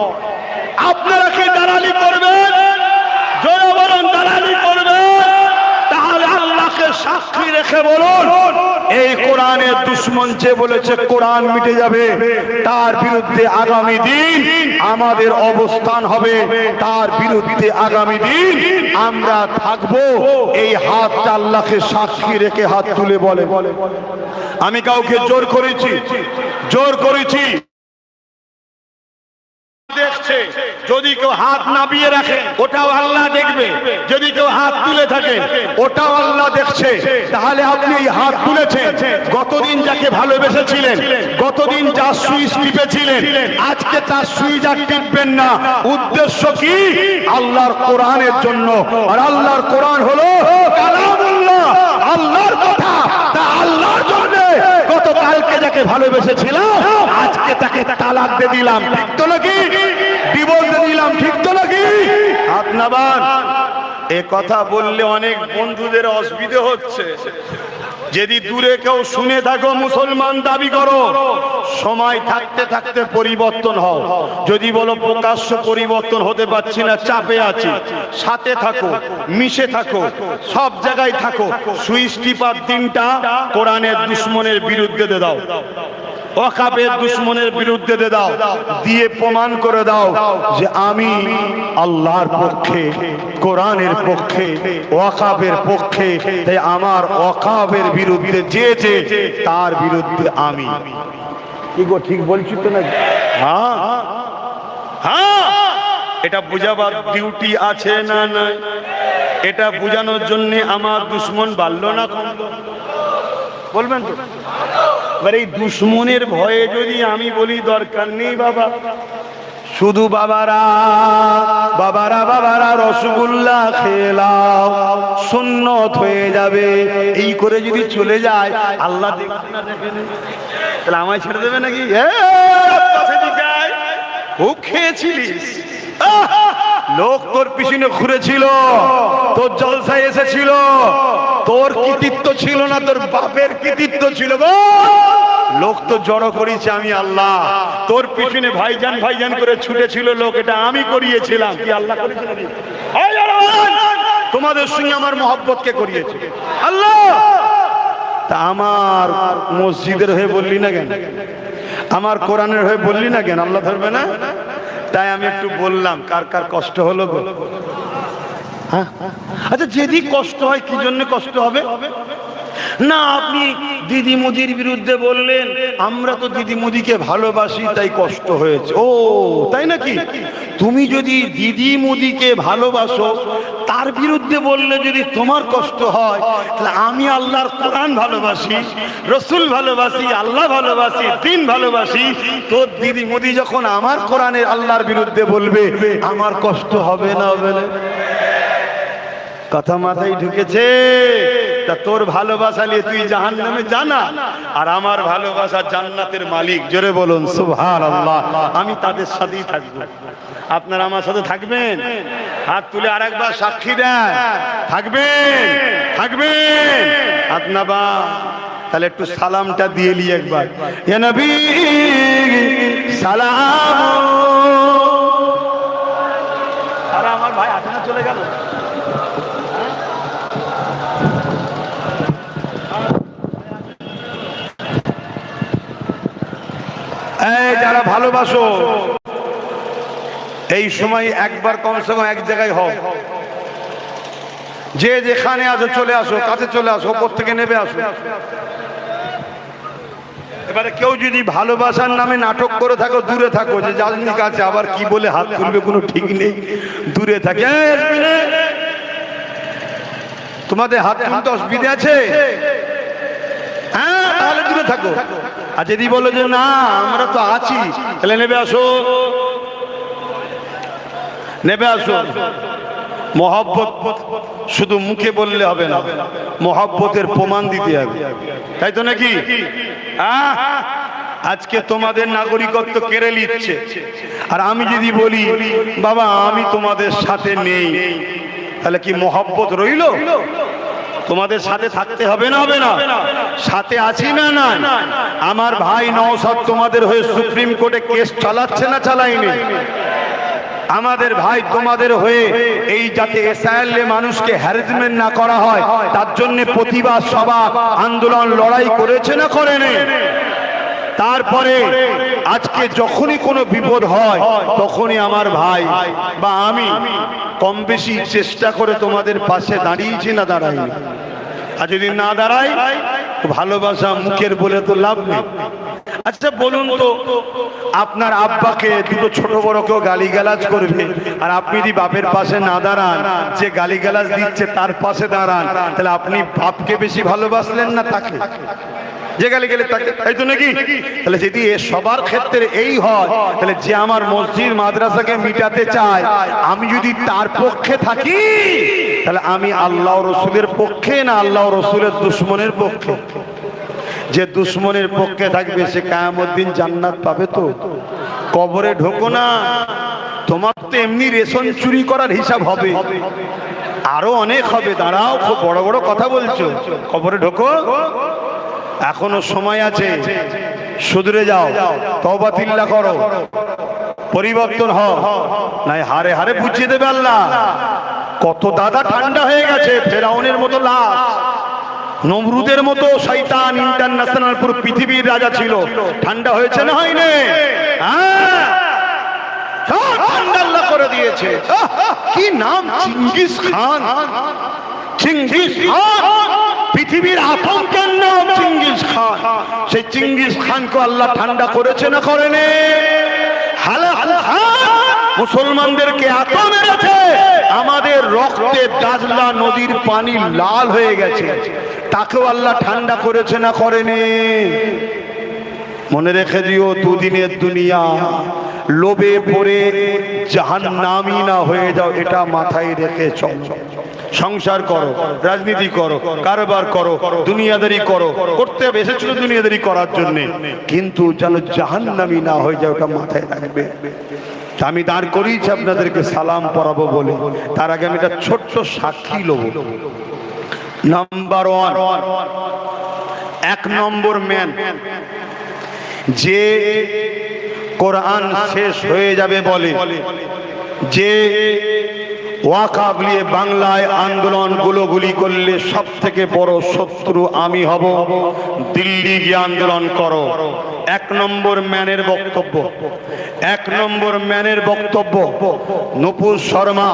আপনারা কি দালালি করবেন? জোরে বলুন, দালালি করবেন? তাহলে আল্লাহকে সাক্ষী রেখে বলুন, এই কোরআনের দুশমন যে বলেছে কোরআন মিটে যাবে, তার বিরুদ্ধে আগামী দিন আমাদের অবস্থান হবে, তার বিরুদ্ধে আগামী দিন আমরা থাকবো। এই হাতটা আল্লাহকে সাক্ষী রেখে হাত তুলে বলে, আমি কাউকে জোর করেছি দেখছে। যদি কেউ হাত নামিয়ে রাখে ওটাও আল্লাহ দেখবে, যদি কেউ হাত তুলে থাকে ওটাও আল্লাহ দেখছে। তাহলে আপনি এই হাত তুলেছেন, গতদিন যাকে ভালোবেসেছিলেন, গতদিন যার সুইচ টিপেছিলেন, আজকে তার সুইচ আর টিপবেন না। উদ্দেশ্য কি? আল্লাহর কোরআনের জন্য। আর আল্লাহর কোরআন হলো কালামুল্লাহ, আল্লাহর কথা। তা আল্লাহর জন্য গতকালকে যাকে ভালোবেসেছিলাম, আজকে তাকে তালাক দিয়ে দিলাম, ঠিক তো নাকি? ডিভোর্স দিয়ে দিলাম, ঠিক তো নাকি? হাত নামান। এ কথা বললে অনেক বন্ধুদের অসুবিধা হচ্ছে। যদি দূরে কেউ শুনে থাকো, মুসলমান দাবি করো, সময় থাকতে থাকতে পরিবর্তন হও। যদি বলো প্রকাশ্য পরিবর্তন হতে পারছি না, চাপে আছি, সাথে থাকো, মিশে থাকো, সব জায়গায় থাকো। সুইচ টিপার দিনটা কোরআনের দুশমনের বিরুদ্ধে দিয়ে দাও, ওয়াকাফের দুশমনের বিরুদ্ধে দিয়ে দাও, দিয়ে প্রমাণ করে দাও যে আমি আল্লাহর পক্ষে, কোরআনের পক্ষে, ওয়াকাফের পক্ষে। তাই আমার ওয়াকাফের বিরুদ্ধে যে তার বিরুদ্ধে আমি। কি গো, ঠিক বলছি তো না? হ্যাঁ, হ্যাঁ, এটা বুঝাবার ডিউটি আছে না নাই? এটা বুঝানোর জন্য আমার দুশ্মন বাড়লো না কমলো? বলবেন তো? এবার এই দুশ্মনের ভয়ে যদি আমি বলি দরকার নেই বাবা, শুধু বাবারা বাবারা বাবারা রসগোল্লা খেলাও, সুন্নত হয়ে যাবে, এই করে যদি চলে যায় আল্লাহ দেখবে না দেখে না? তাহলে আমায় ছেড়ে দেবে নাকি? খুব খেয়েছিলিস, লোক তোর পিছনে ঘুরেছিল, তোর জলসায় এসেছিল, তোর কৃতিত্ব ছিল না, তোর বাপের কৃতিত্ব ছিল গো। লোক তো জড়ো করেছে আমি আল্লাহ, তোর পিছনে ভাইজান ভাইজান করে ছুটেছিল লোক, এটা আমি করিয়েছিলাম। কি আল্লাহ করেছিল? তোমাদের সঙ্গে আমার মহব্বত কে করিয়েছে? আল্লাহ। তা আমার মসজিদের হয়ে বললি না কেন? আমার কোরআনের হয়ে বললি না কেন? আল্লাহ ধরবে না? তাই আমি একটু বললাম, কার কার কষ্ট হলো গো? হ্যাঁ, আচ্ছা, যেদিক কষ্ট হয় কি জন্য কষ্ট হবে না? আপনি দিদি মোদির বিরুদ্ধে বললেন, আমরা তো দিদি মোদিকে ভালোবাসি তাই কষ্ট হয়েছে। ও তাই নাকি? তুমি যদি দিদি মোদিকে ভালোবাসো, তার বিরুদ্ধে বললে যদি তোমার কষ্ট হয়, তাহলে আমি আল্লাহর কোরআন ভালোবাসি, রসুল ভালোবাসি, আল্লাহ ভালোবাসি, দিন ভালোবাসি, তোর দিদি মোদি যখন আমার কোরআনের আল্লাহর বিরুদ্ধে বলবে, আমার কষ্ট হবে না? হবে না? কথা মাথায় ঢুকেছে? তা তোর ভালোবাসা নিয়ে তুই জাহান্নামে জানা, আর আমার ভালোবাসা জান্নাতের মালিক। জোরে বলুন সুবহানাল্লাহ। আমি তাদের সাথেই থাকবো। আপনারা আমার সাথে থাকবেন? হাত তুলে আরেকবার সাক্ষী দেন। থাকবেন? থাকবেন? হাত নাবা। তাহলে একটু সালামটা দিয়ে নি একবার। ইয়া নবী সালাম। আর আমার ভাই আঠানা চলে গেল। এই যারা ভালোবাসো, এই সময় একবার কমসে কম এক জায়গায় হও। যে যেখানে আছো চলে আসো, কাছে চলে আসো, ওপর থেকে নেমে আসো। এবারে কেউ যদি ভালোবাসার নামে নাটক করে থাকো, দূরে থাকো। যে যাজনি কাছে আবার কি বলে হাত তুলবে কোনো ঠিক নেই, দূরে থাকে। তোমাদের হাত তুলতে অসুবিধা আছে? হ্যাঁ, তাহলে দূরে থাকো। আর যদি বলো যে না আমরা তো আছি, তাহলে নেবে আসো, নেবে আসো। মহব্বত শুধু মুখে বললে হবে না, মহব্বতের প্রমাণ দিতে হবে, তাই তো নাকি? আজকে তোমাদের নাগরিকত্ব কেড়ে নিচ্ছে, আর আমি যদি বলি বাবা আমি তোমাদের সাথে নেই, তাহলে কি মহব্বত রইল? তোমাদের সাথে থাকতে হবে না? হবে না? সাথে আছি না? না। আমার ভাই নওশাদ তোমাদের হয়ে সুপ্রিম কোর্টে কেস চালাচ্ছে না চালাইনি? আমাদের ভাই তোমাদের হয়ে এই যাতে এসআইএল মানুষকে হ্যারাসমেন্ট না করা হয় তার জন্য প্রতিবাদ সভা আন্দোলন লড়াই করেছে না করেনি? তারপরে আজকে যখনই কোনো বিপদ হয় তখনই আমার ভাই বা আমি কম বেশি চেষ্টা করে তোমাদের পাশে দাঁড়িয়েছি না দাঁড়াইনি? আর যদি না দাঁড়াই, ভালোবাসা মুখের বলে তো লাভ নেই। আচ্ছা বলুন তো, আপনার আব্বাকে দুটো ছোট বড় কেউ গালিগালাজ করবে, আর আপনি যদি বাপের পাশে না দাঁড়ান, যে গালিগালাজ দিচ্ছে তার পাশে দাঁড়ান, তাহলে আপনি বাপকে বেশি ভালোবাসলেন না তাকে যে গালি গেলে তাকে? তাই তো নাকি? তাহলে যদি সবার ক্ষেত্রে এই হয়, তাহলে যে আমার মসজিদ মাদ্রাসাকে মিটাতে চায়, আমি যদি তার পক্ষে থাকি, তাহলে আমি আল্লাহ রসুলের পক্ষে না আল্লাহ রসুলের দুশ্মনের পক্ষে? যে দুশ্মনের পক্ষে থাকবে সে কিয়ামত দিন জান্নাত পাবে তো? কবরে ঢোকো না, তোমার তো এমনি রেশন চুরি করার হিসাব হবে, আরো অনেক হবে। দাঁড়াও, খুব বড় বড় কথা বলছো, কবরে ঢোকো, এখনো সময় আছে, শুধরে যাও, তওবা তিল্লা করো, পরিবর্তন হও, নাই হারে হারে বুঝিয়ে দেবে আল্লাহ। কত দাদা ঠান্ডা হয়ে গেছে, ফেরাউনের মতো লাশ, নমরুদের মতো শয়তান ইন্টারন্যাশনাল পুরো পৃথিবীর রাজা ছিল, ঠান্ডা হয়েছে না হয়নি? হ্যাঁ, ঠান্ডা আল্লাহ করে দিয়েছে। কি নাম? Genghis Khan. চেঙ্গিস খান পৃথিবীর আতঙ্কের নাম চেঙ্গিস খান। সেই চেঙ্গিস খানকে আল্লাহ ঠান্ডা করেছে না করেনি? হালাকুল হাত মুসলমানদেরকে এত মেরেছে আমাদের রক্তে দাজলা নদীর পানি লাল হয়ে গেছে, তাকেও আল্লাহ ঠান্ডা করেছে না করেনি? মনে রেখে দিও, দুদিনের দুনিয়া, লোভে পড়ে জাহান্নামী না হয়ে যাও, এটা মাথায় রেখে চলো। সংসার করো, রাজনীতি করো, কারবার করো, দুনিয়াদারি করো, করতে এসেছিল দুনিয়াদারি করার জন্য, কিন্তু যেন জাহান্নামী না হয়ে যাও, এটা মাথায় রাখবে। আমি দাঁড় করিয়েছি আপনাদেরকে সালাম পড়াবো বলে, তার আগে আমি একটা ছোট্ট সাক্ষী লব। নাম্বার ওয়ান, 1 নম্বর ম্যান, যে কোরআন শেষ হয়ে যাবে বলে, যে ওয়াকাফ নিয়ে বাংলায় আন্দোলন গুলি করলে সব থেকে বড় শত্রু আমি হব, দিল্লি গিয়ে আন্দোলন করো। 1 নম্বর ম্যানের বক্তব্য, 1 নম্বর ম্যানের বক্তব্য, নূপুর শর্মা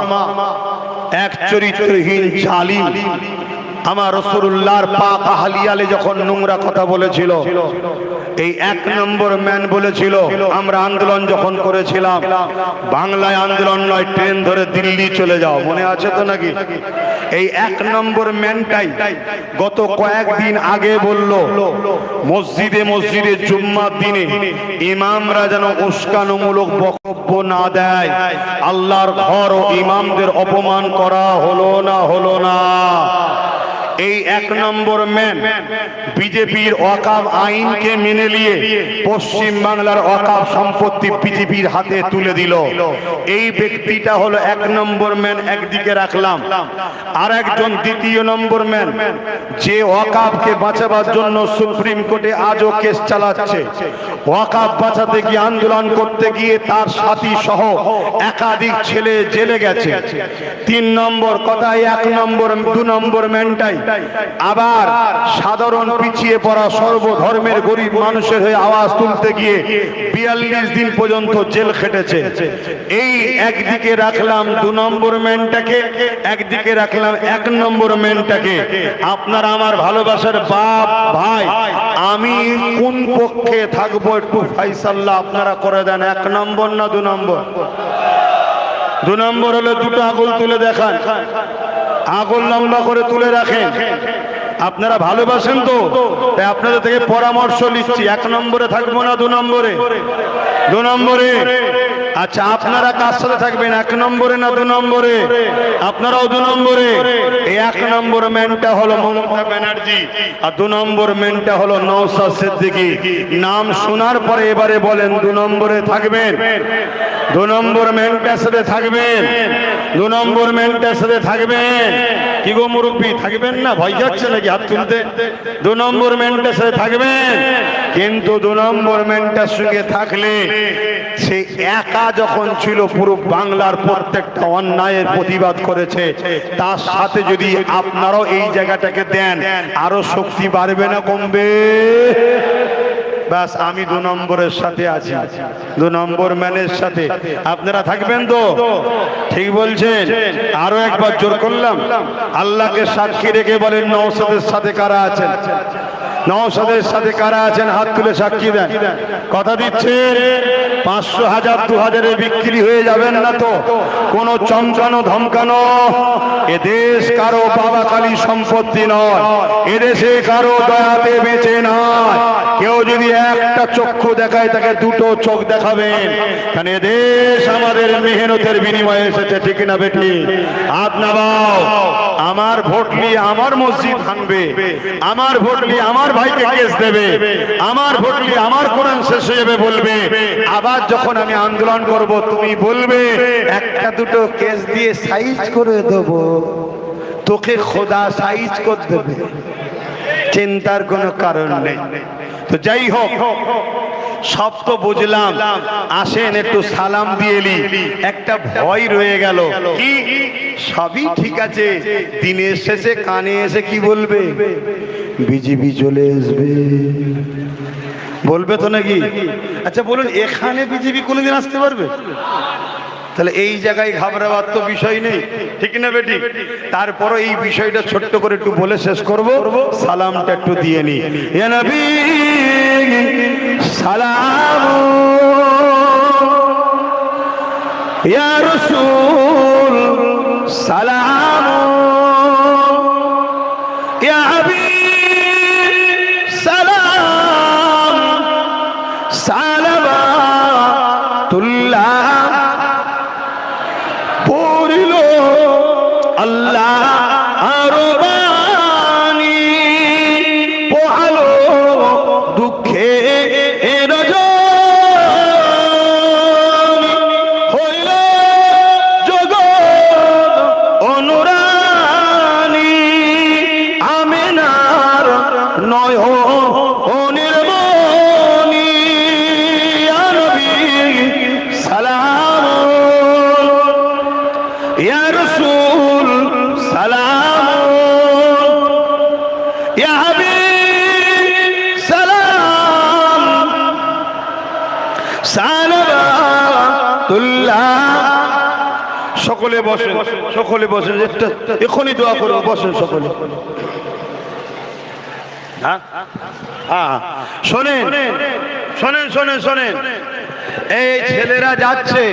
এক চরিত্রহীন জালিম। আমার রাসূলুল্লাহর পাক আহলিয়ালে যখন নোংরা কথা বলেছিল, এই 1 নম্বর ম্যান বলেছিল, আমরা আন্দোলন যখন করেছিলাম, বাংলায় আন্দোলন নয়, ট্রেন ধরে দিল্লি চলে যাও, মনে আছে তো নাকি? এই 1 নম্বর ম্যানটাই গত কয়েকদিন আগে বলল, মসজিদে মসজিদে জুম্মার দিনে ইমামরা যেন উস্কানিমূলক বক্তব্য না দেয়। আল্লাহর ঘর ও ইমামদের অপমান করা হলো না, হলো না? এই 1 নম্বর ম্যান বিজেপির ওয়াকাফ আইনকে মেনে নিয়ে পশ্চিম বাংলার ওয়াকাফ সম্পত্তি বিজেপির হাতে তুলে দিল। এই ব্যক্তিটা হলো 1 নম্বর ম্যান, একদিকে রাখলাম। আর একজন 2 নম্বর ম্যান, যে ওয়াকাফকে বাঁচাবার জন্য সুপ্রিম কোর্টে আজও কেস চালাচ্ছে, ওয়াকাফ বাঁচাতে গিয়ে আন্দোলন করতে গিয়ে তার সাথী সহ একাধিক ছেলে জেলে গেছে। 3 নম্বর কথায় 1 নম্বর 2 নম্বর ম্যানটাই আবার সাধারণ পিছিয়ে পড়া সর্বধর্মের গরিব মানুষের হয়ে আওয়াজ তুলতে গিয়ে 42 দিন পর্যন্ত জেল খেটেছে। এই একদিকে রাখলাম 2 নম্বর ম্যানটাকে, একদিকে রাখলাম 1 নম্বর ম্যানটাকে। আপনারা আমার ভালোবাসার বাপ ভাই, আমি কোন পক্ষে থাকবো একটু ফাইসাল্লাহ আপনারা করে দেন। 1 নম্বর না 2 নম্বর? 2 নম্বর হলে 2টো আঙুল তুলে দেখান, আঙুল লম্বা করে তুলে রাখেন। আপনারা ভালোবাসেন তো, তাই আপনাদের থেকে পরামর্শ নিচ্ছি, 1 নম্বরে থাকবো না 2 নম্বরে? 2 নম্বরে। আচ্ছা, আপনারা কার সাথে থাকবেন, 1 নম্বরে না 2 নম্বরে? আপনারাও 2 নম্বরে। এই 1 নম্বর ম্যানটা হলো মমতা ব্যানার্জি, আর 2 নম্বর ম্যানটা হলো নওশাদ সিদ্দিকী। নাম শোনার পরে এবারে বলেন 2 নম্বরে থাকবেন? 2 নম্বর ম্যানটার সাথে থাকবেন? 2 নম্বর ম্যানটার সাথে থাকবেন? কি গো মুরব্বী, থাকবেন না? ভয় যাচ্ছে নাকি হাত তুলতে? 2 নম্বর ম্যানটার সাথে থাকবেন? কিন্তু 2 নম্বর ম্যানটার সঙ্গে থাকলে সে একা যখন ছিল পুরো বাংলার প্রত্যেকটা অন্যায়ের প্রতিবাদ করেছে, তার সাথে যদি আপনারাও এই জায়গাটাকে দেন, আরো শক্তি বাড়বে না কমবে? বাস, আমি 2 নম্বরের সাথে আছি, 2 নম্বর ম্যানের সাথে। আপনারা থাকবেন তো? ঠিক বলছেন? আরো একবার জোর করলাম, আল্লাহকে সাক্ষী রেখে বলেন, নওশাদের সাথে কারা আছেন? নওশাদের সাথে কারা আছেন? হাত তুলে সাক্ষী দেন। কথা দিচ্ছেন? 500, 1000, 2000 বিক্রি হয়ে যাবেন না তো? কোন চমকানো ধমকানো? এদেশ কারো বাবা কালী সম্পত্তি নয়, এদেশে কারো দয়াতে বেঁচে নয়। কেউ যদি একটা চক্ষু দেখায়, তাকে 2টো চোখ দেখাবেন, কারণ এদেশ আমাদের মেহনতের বিনিময়ে এসেছে। ঠিক না বেটি? হাত নামাও। আমার ভোট নিয়ে আমার মসজিদ ভাঙবে, আমার ভোট নিয়ে আমার ভাইকে কেস দেবে, আমার ভোট নিয়ে আমার কোরআন শেষ হয়ে যাবে বলবে। আবার যখন আমি আন্দোলন করব, তুমি বলবে 1-2টো কেস দিয়ে সাইজ করে দেব, তোকে খোদা সাইজ করে দেবে। চিন্তার কোনো কারণ নেই। তো যাই হোক, সব তো বুঝলাম, আসেন একটু সালাম দিয়ে নি। একটা ভয় রয়ে গেল, কি? সবই ঠিক আছে, দিনের শেষে কানে এসে কি বলবে? বিজেপি চলে আসবে বলবে তো নাকি? আচ্ছা বলুন, এখানে বিজেপি কোনোদিন আসতে পারবে? তাহলে এই জায়গায় ঘাবড়াবার তো বিষয় নেই, ঠিক না বেটি? তারপরও এই বিষয়টা ছোট্ট করে একটু বলে শেষ করব, সালামটা একটু দিয়ে নি। ইয়া নবী সালাম ইয়া রাসূল সালাম, ইয়া হাবিব সালাম, সালাওয়াতুল্লাহ পড়িল আল্লাহ আরো বাণী, পোহালো দুঃখে হইল জগৎ অনুরানী, আমেনার নয়নের মণি, ইয়া নবী সালাম, ইয়া রাসূল সালাম, ইয়া হাবিব সালাম, সালাওয়াতুল্লাহ। সকলে বসেন, সকলে বসেন, এখনই দোয়া করুন, বসেন সকলে। শোনেন শোনেন শোনেন শোনেন, এই ছেলেরা যাচ্ছে,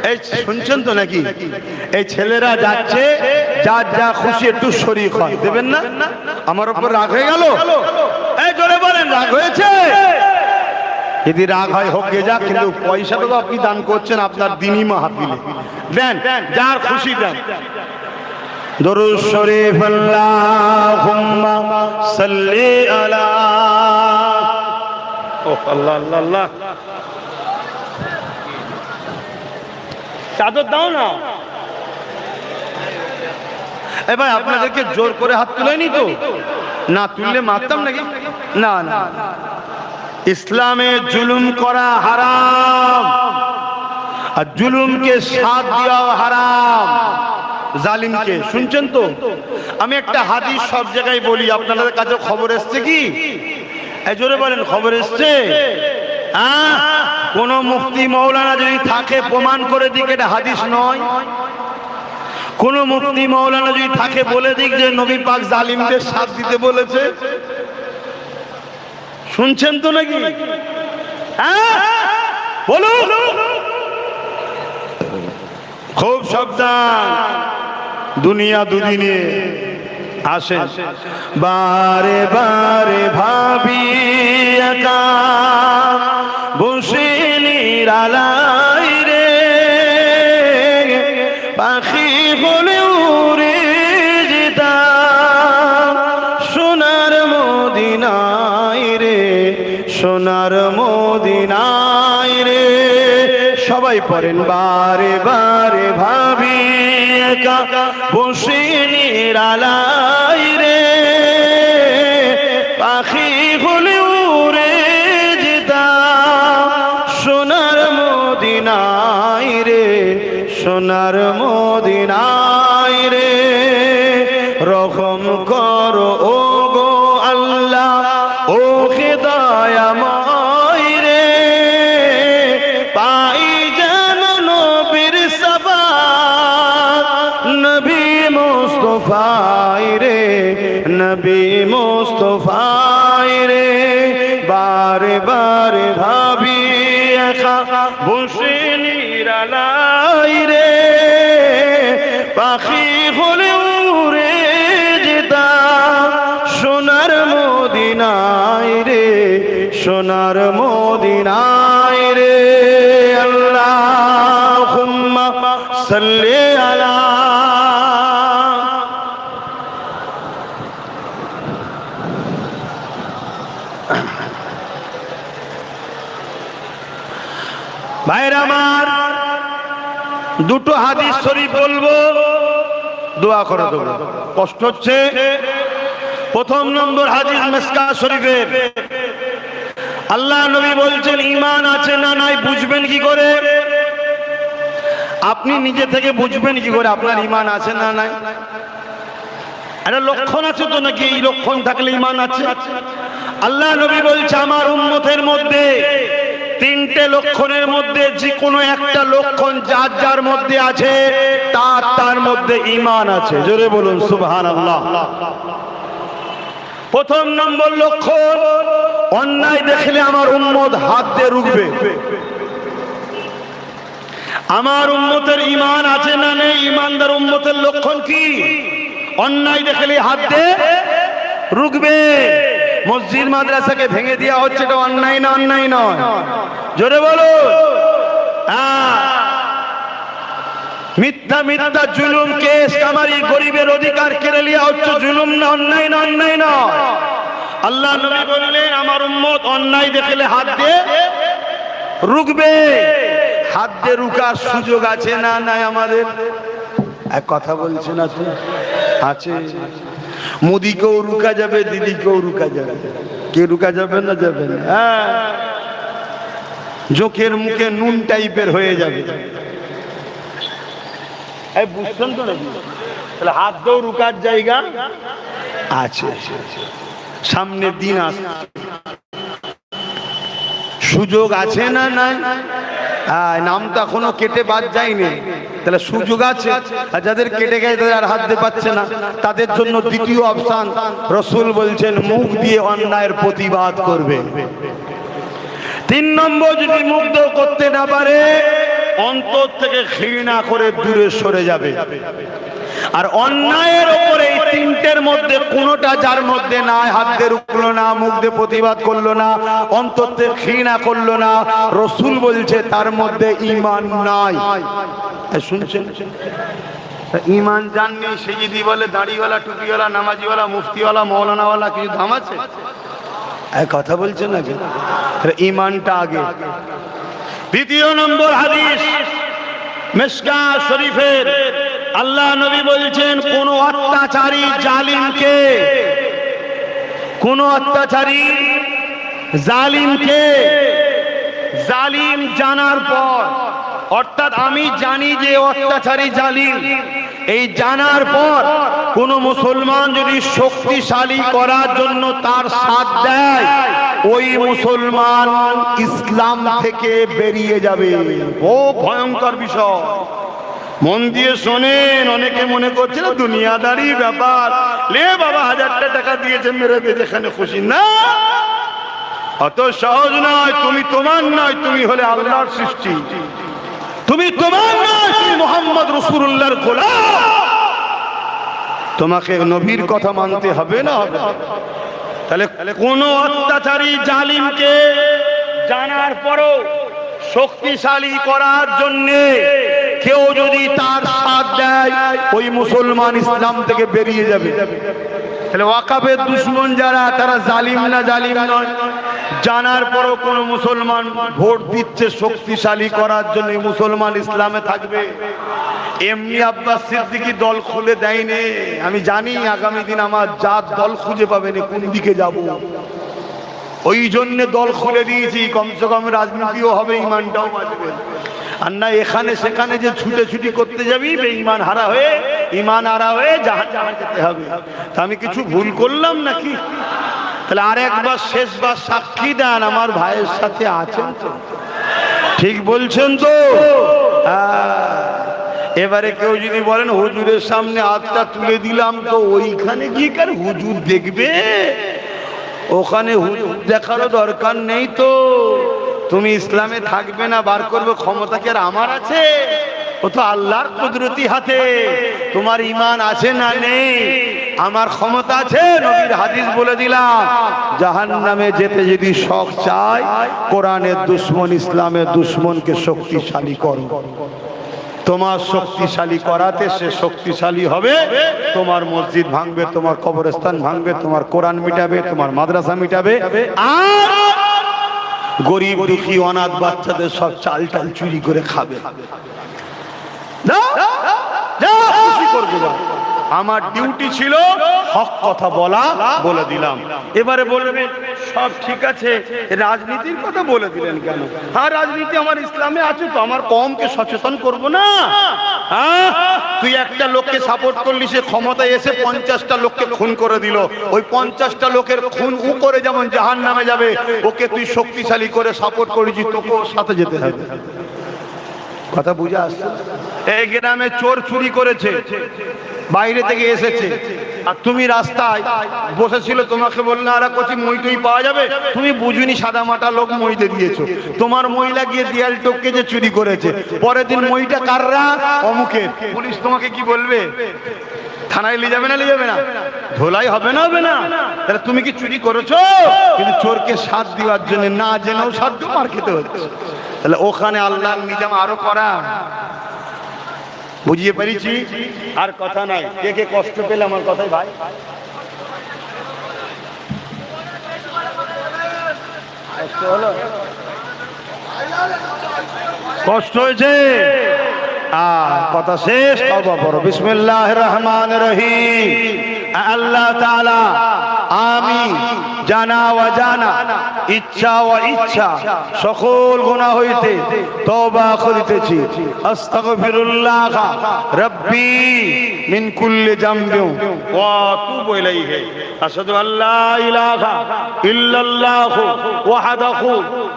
এই শুনছেন তো নাকি? এই ছেলেরা যাচ্ছে, যার যা খুশি একটু শরীক হয়, দেবেন না? আমার উপর রাগ হয়ে গেল? এই জোরে বলেন, রাগ হয়েছে? যদি রাগ হয় হোক গে যাক, কিন্তু পয়সাটা তো আপনি দান করছেন আপনার দ্বীনি মাহফিলে, দেন, যার খুশি দেন। দরুদ শরীফ আল্লাহুম্মা সাল্লি আলা, ও আল্লাহ আল্লাহ আল্লাহ, চাদর দাও না। এ ভাই, আপনাদেরকে জোর করে হাত তুলেনি তো? না তুললে মারতাম নাকি? না না, ইসলামে জুলুম করা হারাম, আর জুলুমকে সাথ দেওয়া হারাম, জালিমকে। শুনছেন তো? আমি একটা হাদিস সব জায়গায় বলি, আপনাদের কাছে খবর এসছে কি? এই জোরে বলেন, খবর এসছে? কোন মুফতি মৌলানা যদি থাকে প্রমাণ করে দিক এটা হাদিস নয়। কোন মুফতি মৌলানা যদি থাকে বলে দিক যে নবী পাক জালিমদের সাথ দিতে বলেছে। শুনছেন তো নাকি? বলুন, খুব সাবধান, দুনিয়া দুদিনে আসে। বারে বারে ভাবি একা বসে নিরালাই রে, পাখি বলে উড়ে যেতাম সোনার মদিনায় রে, সোনার মদিনায় রে। সবাই পড়েন, বারে বারে ভাবি একা বসে নিরালাই রে, পাখি হলে উড়ে যেতাম সোনার মদিনায় রে, সোনার মদিনায় রে। রহম করো ও গো আল্লাহ, ও দয়াময় রে, পাই যেন নবীর সাফাত, নবী মুস্তাফায় রে, নবী মুস্তাফায় রে। বারে বারে ভাবি একা বসে নিরালাই রে, পাখি হলে উড়ে যেতাম সোনার মদিনায় রে, সোনার মদিনায় রে। আল্লাহুম্মা সাল্লি আলা, ভাইরা আমার, দুটো হাদিস শরীফ বলবো, দোয়া করে দেবো, কষ্ট হচ্ছে। প্রথম নম্বর হাদিস মিসকাত শরীফের, আল্লাহ নবী বলছেন ঈমান আছে না নাই বুঝবেন কি করে? আপনি নিজে থেকে বুঝবেন কি করে আপনার ঈমান আছে না নাই? একটা লক্ষণ আছে তো নাকি? এই লক্ষণ থাকলে ঈমান আছে। আল্লাহ নবী বলছে আমার উম্মতের মধ্যে তিনটে লক্ষণের মধ্যে যে কোনো একটা লক্ষণ যার যার মধ্যে আছে তার মধ্যে ঈমান আছে। জোরে বলুন সুবহানাল্লাহ। প্রথম নম্বর লক্ষণ, অন্যায় দেখলে আমার উম্মত হাত দিয়ে রুখবে। আমার উম্মতের ঈমান আছে না নেই? ঈমানদার উম্মতের লক্ষণ কি? অন্যায় দেখলে হাত দিয়ে রুখবে। মসজিদ মাদ্রাসাকে ভেঙে দেওয়া হচ্ছে, এটা অন্যায় না? অন্যায় নয়? জোরে বলো। মিথ্যা মিথ্যা জুলুম, কেস কামারি, গরিবের অধিকার কেড়ে নেওয়া হচ্ছে, জুলুম না? অন্যায় না? অন্যায় নয়? আল্লাহ নবী বললেন আমার উম্মত অন্যায় দেখলে হাত দিয়ে রুখবে। হাত দিয়ে রুকার সুযোগ আছে না নাই আমাদের? এক কথা বলছে না তো? আছে। মোদিকেও রুকা যাবে, দিদিকেও রুকা যাবে। কে রুকা যাবে না? যাবে না। হ্যাঁ, চোখের মুখে নুন টাইপের হয়ে যাবে। বুঝছেন তো নাকি? তাহলে হাত দিয়েও রুকার জায়গা আছে। সামনে দিন আসছে, সুযোগ আছে না নাই? নামটা এখনো কেটে বাদ যায়নি, তাহলে সুযোগ আছে। আর যাদের কেটে গেছে তাদের আর হাত দিতে পারছে না, তাদের জন্য দ্বিতীয় অপশন রাসূল বলছেন মুখ দিয়ে অন্যায়ের প্রতিবাদ করবে। 3 নম্বর, যদি মুখ দিয়ে করতে না পারে অন্তর থেকে ঘৃণা করে দূরে সরে যাবে। আর অন্যায়ের উপরে এই তিনটের মধ্যে কোনোটা যার মধ্যে নাই, হাত দিয়ে রুখলো না, মুখ দিয়ে প্রতিবাদ করলো না, অন্তর থেকে ঘৃণা করলো না, রাসূল বলছে তার মধ্যে ঈমান নাই। শুনছেন? ঈমান জাননি সে যদি বলে দাড়িওয়ালা, টুপিওয়ালা, নামাজিওয়ালা, মুফতিওয়ালা, মৌলানাওয়ালা কিছু দাম আছে? কথা বলছেন না? ঈমানটা আগে। দ্বিতীয় নম্বর হাদিস মিশকাত শরীফের, আল্লাহ নবী বলছেন কোন অত্যাচারী জালিমকে, কোন অত্যাচারী জালিমকে, জালিম জানার পর, অর্থাৎ আমি জানি যে অত্যাচারী জালিম, এই জানার পর কোন মুসলমান যদি শক্তিশালী করার জন্য তার সাথ দেয়, ওই মুসলমান ইসলাম থেকে বেরিয়ে যাবে। ও ভয়ঙ্কর বিষয়, মন দিয়ে শোনেন। অনেকে মনে করছে না দুনিয়াদারি ব্যাপার, লে বাবা 1000টা টাকা দিয়েছে মেরে দে যেখানে খুশি। না, অত সহজ নয়। তুমি তোমার নয়, তুমি হলে আল্লাহর সৃষ্টি। তুমি তোমার নয়, তুমি মুহাম্মদ রাসূলুল্লাহর গোলাম। তোমাকে নবীর কথা মানতে হবে না? হবে। তাহলে কোন অত্যাচারী জালিমকে জানার পরও শক্তিশালী করার জন্য কেউ যদি তার সাথ দেয়, ওই মুসলমান ইসলাম থেকে বেরিয়ে যাবে। তাহলে ওয়াকাবের দুশমন যারা, তারা জালিম না জালিম নয়? জানার পরও কোন মুসলমান ভোট দিচ্ছে শক্তিশালী করার জন্য, মুসলমান ইসলামে থাকবে। এমনি আব্বাস সিদ্দিকী দল খুলে দেয়নি। আমি জানি আগামী দিন আমার জাত দল খুঁজে পাবেনি, কোন দিকে যাব, ওই জন্য দল খুলে দিয়েছি। কমসে কম রাজনীতিও হবে, ইমানটাও বাঁচবে। আর না এখানে সেখানে যে ছুটে করতে যাবি, বেঈমান হারা হয়ে, ঈমান হারা হয়ে জাহান্নামে যেতে হবে। তা আমি কিছু ভুল করলাম নাকি? তাহলে আরেকবার শেষবার সাক্ষী দেন, আমার ভাইয়ের সাথে আছেন তো? ঠিক বলছেন তো? এবারে কেউ যদি বলেন হুজুরের সামনে হাতটা তুলে দিলাম, তো ওইখানে গিয়ে কার হুজুর দেখবে? ওখানে হুজুর দেখারও দরকার নেই তো। তুমি ইসলামে থাকবে না, বার করবে ক্ষমতা কি আর আমার আছে? ও তো আল্লাহর কুদরতি হাতে। তোমার ঈমান আছে না নেই? আমার ক্ষমতা আছে। নবীর হাদিস বলে দিলাম, জাহান্নামে যেতে যদি শখ চাই, কোরআনের দুশমন, ইসলামের দুশমনকে শক্তিশালী করো। তোমার শক্তিশালী করাতে সে শক্তিশালী হবে। তোমার মসজিদ ভাঙবে, তোমার কবরস্থান ভাঙবে, তোমার কোরআন মিটাবে, তোমার মাদ্রাসা মিটাবে, আর গরিব দুঃখী অনাথ বাচ্চাদের সব চাল টাল চুরি করে খাবে। আমার ডিউটি ছিল হক কথা বলা, বলে দিলাম। এবারে বলবে সব ঠিক আছে, রাজনীতির কথা বলে দিলেন কেন? হ্যাঁ, রাজনীতি আমার ইসলামে আছে তো, আমার কমকে সচেতন করব না? হ্যাঁ, তুই একটা লোককে সাপোর্ট করলি, সে ক্ষমতায় এসে 50টা লোককে খুন করে দিল। ওই 50টা লোকের খুন ও করে যেমন জাহান্নামে যাবে, ওকে তুই শক্তিশালী করে সাপোর্ট করেছি, তোকে ওর সাথে যেতে হবে। কথা বুঝে আসছে? এই গ্রামে চোর চুরি করেছে, বাইরে থেকে এসেছে, আর তুমি রাস্তায় বসেছিল, তোমাকে বললে আর কচি মই টই পাওয়া যাবে, তুমি বুঝুনি সাদা মাটা লোক মইতে দিয়েছো, তোমার মহিলা গিয়ে দেয়াল টপকে যে চুরি করেছে, পরের দিন মইটা কাররা অমুকের, পুলিশ তোমাকে কি বলবে? থানায় নিয়ে যাবে না, নিয়ে যাবে না? ধোলাই হবে না, হবে না? তাহলে তুমি কি চুরি করেছো? কিন্তু চোরকে সাথ দেওয়ার জন্য না জেনেও সাধ্য মার খেতে হচ্ছে। তাহলে ওখানে আল্লাহর নিজাম আরো করা, বুঝিয়ে পেরেছি? আর কথা নাই। কে কে কষ্ট পেলে আমার কথাই ভাই? কষ্ট হলো? কষ্ট হয়েছে? কথা শেষ। তওবা পড়ো। বিসমিল্লাহির রহমানির রহিম। আল্লাহ তাআলা আমি জানা অজানা, ইচ্ছা ও ইচ্ছা সকল গুনাহ হইতে তওবা করিতেছি। আস্তাগফিরুল্লাহ রাব্বি মিন কুল্লি যামবিন ওয়া আতুবু ইলাইহি। আশহাদু আল্লা ইলাহা ইল্লাল্লাহু ওয়াহদাহু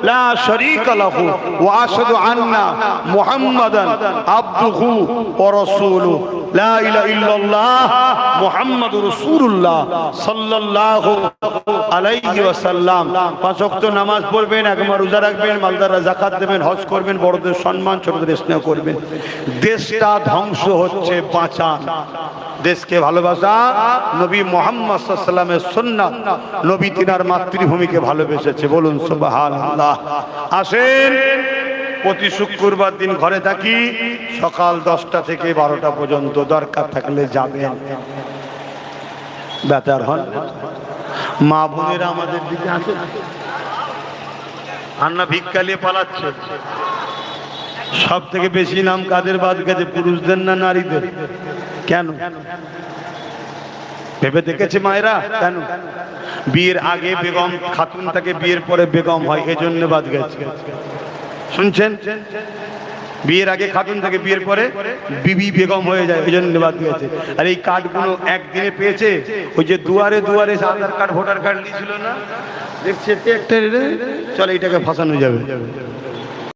লা শারীকা লাহু ওয়া আশহাদু আন্না মুহাম্মাদান আবদুহু ওয়া রাসূলুহু। লা ইলাহা ইল্লাল্লাহ মুহাম্মাদুর রাসূলুল্লাহ সাল্লাল্লাহু আলাইহি ওয়াসাল্লাম। পাঁচ ওয়াক্ত নামাজ পড়বেন, একবার রোজা রাখবেন, মালদাররা যাকাত দেবেন, হজ করবেন, বড়দের সম্মান, ছোটদের স্নেহ করবেন। দেশটা ধ্বংস হচ্ছে, বাঁচান। দেশকে ভালোবাসা, নবী মুহাম্মদ সাল্লাল্লাহু আলাইহি ওয়াসাল্লামের সুন্নাত, নবী তিনার মাতৃভূমিকে ভালোবেসেছে। বলুন সুবহানাল্লাহ। আসেন, প্রতি শুক্রবার দিন ঘরে থাকি, সকাল 10টা থেকে 12টা পর্যন্ত, দরকার থাকলে যাবেন। বেতার হন মা বোনেরা আমাদের দিকে আসে, আন্না ভিক্ষা নিয়ে পালাচ্ছে। সব থেকে বেশি নাম কাদের বাদ গেছে? পুরুষদের না নারীদের? কেন ভেবে দেখেছে মায়েরা? কেন? বিয়ের আগে বেগম খাতুন থাকে, বিয়ের পরে বেগম হয়, এজন্য বাদ গেছে। শুনছেন? বিয়ের আগে খাতুন থাকে, বিয়ের পরে বিবি বেগম হয়ে যায়, এই জন্য বাদ গেছে। আর এই কার্ডগুলো একদিনে পেয়েছে, ওই যে দুয়ারে দুয়ারে আধার কার্ড ভোটার কার্ড দিয়েছিল না, দেখছে চলে এইটাকে ফাঁসানো যাবে।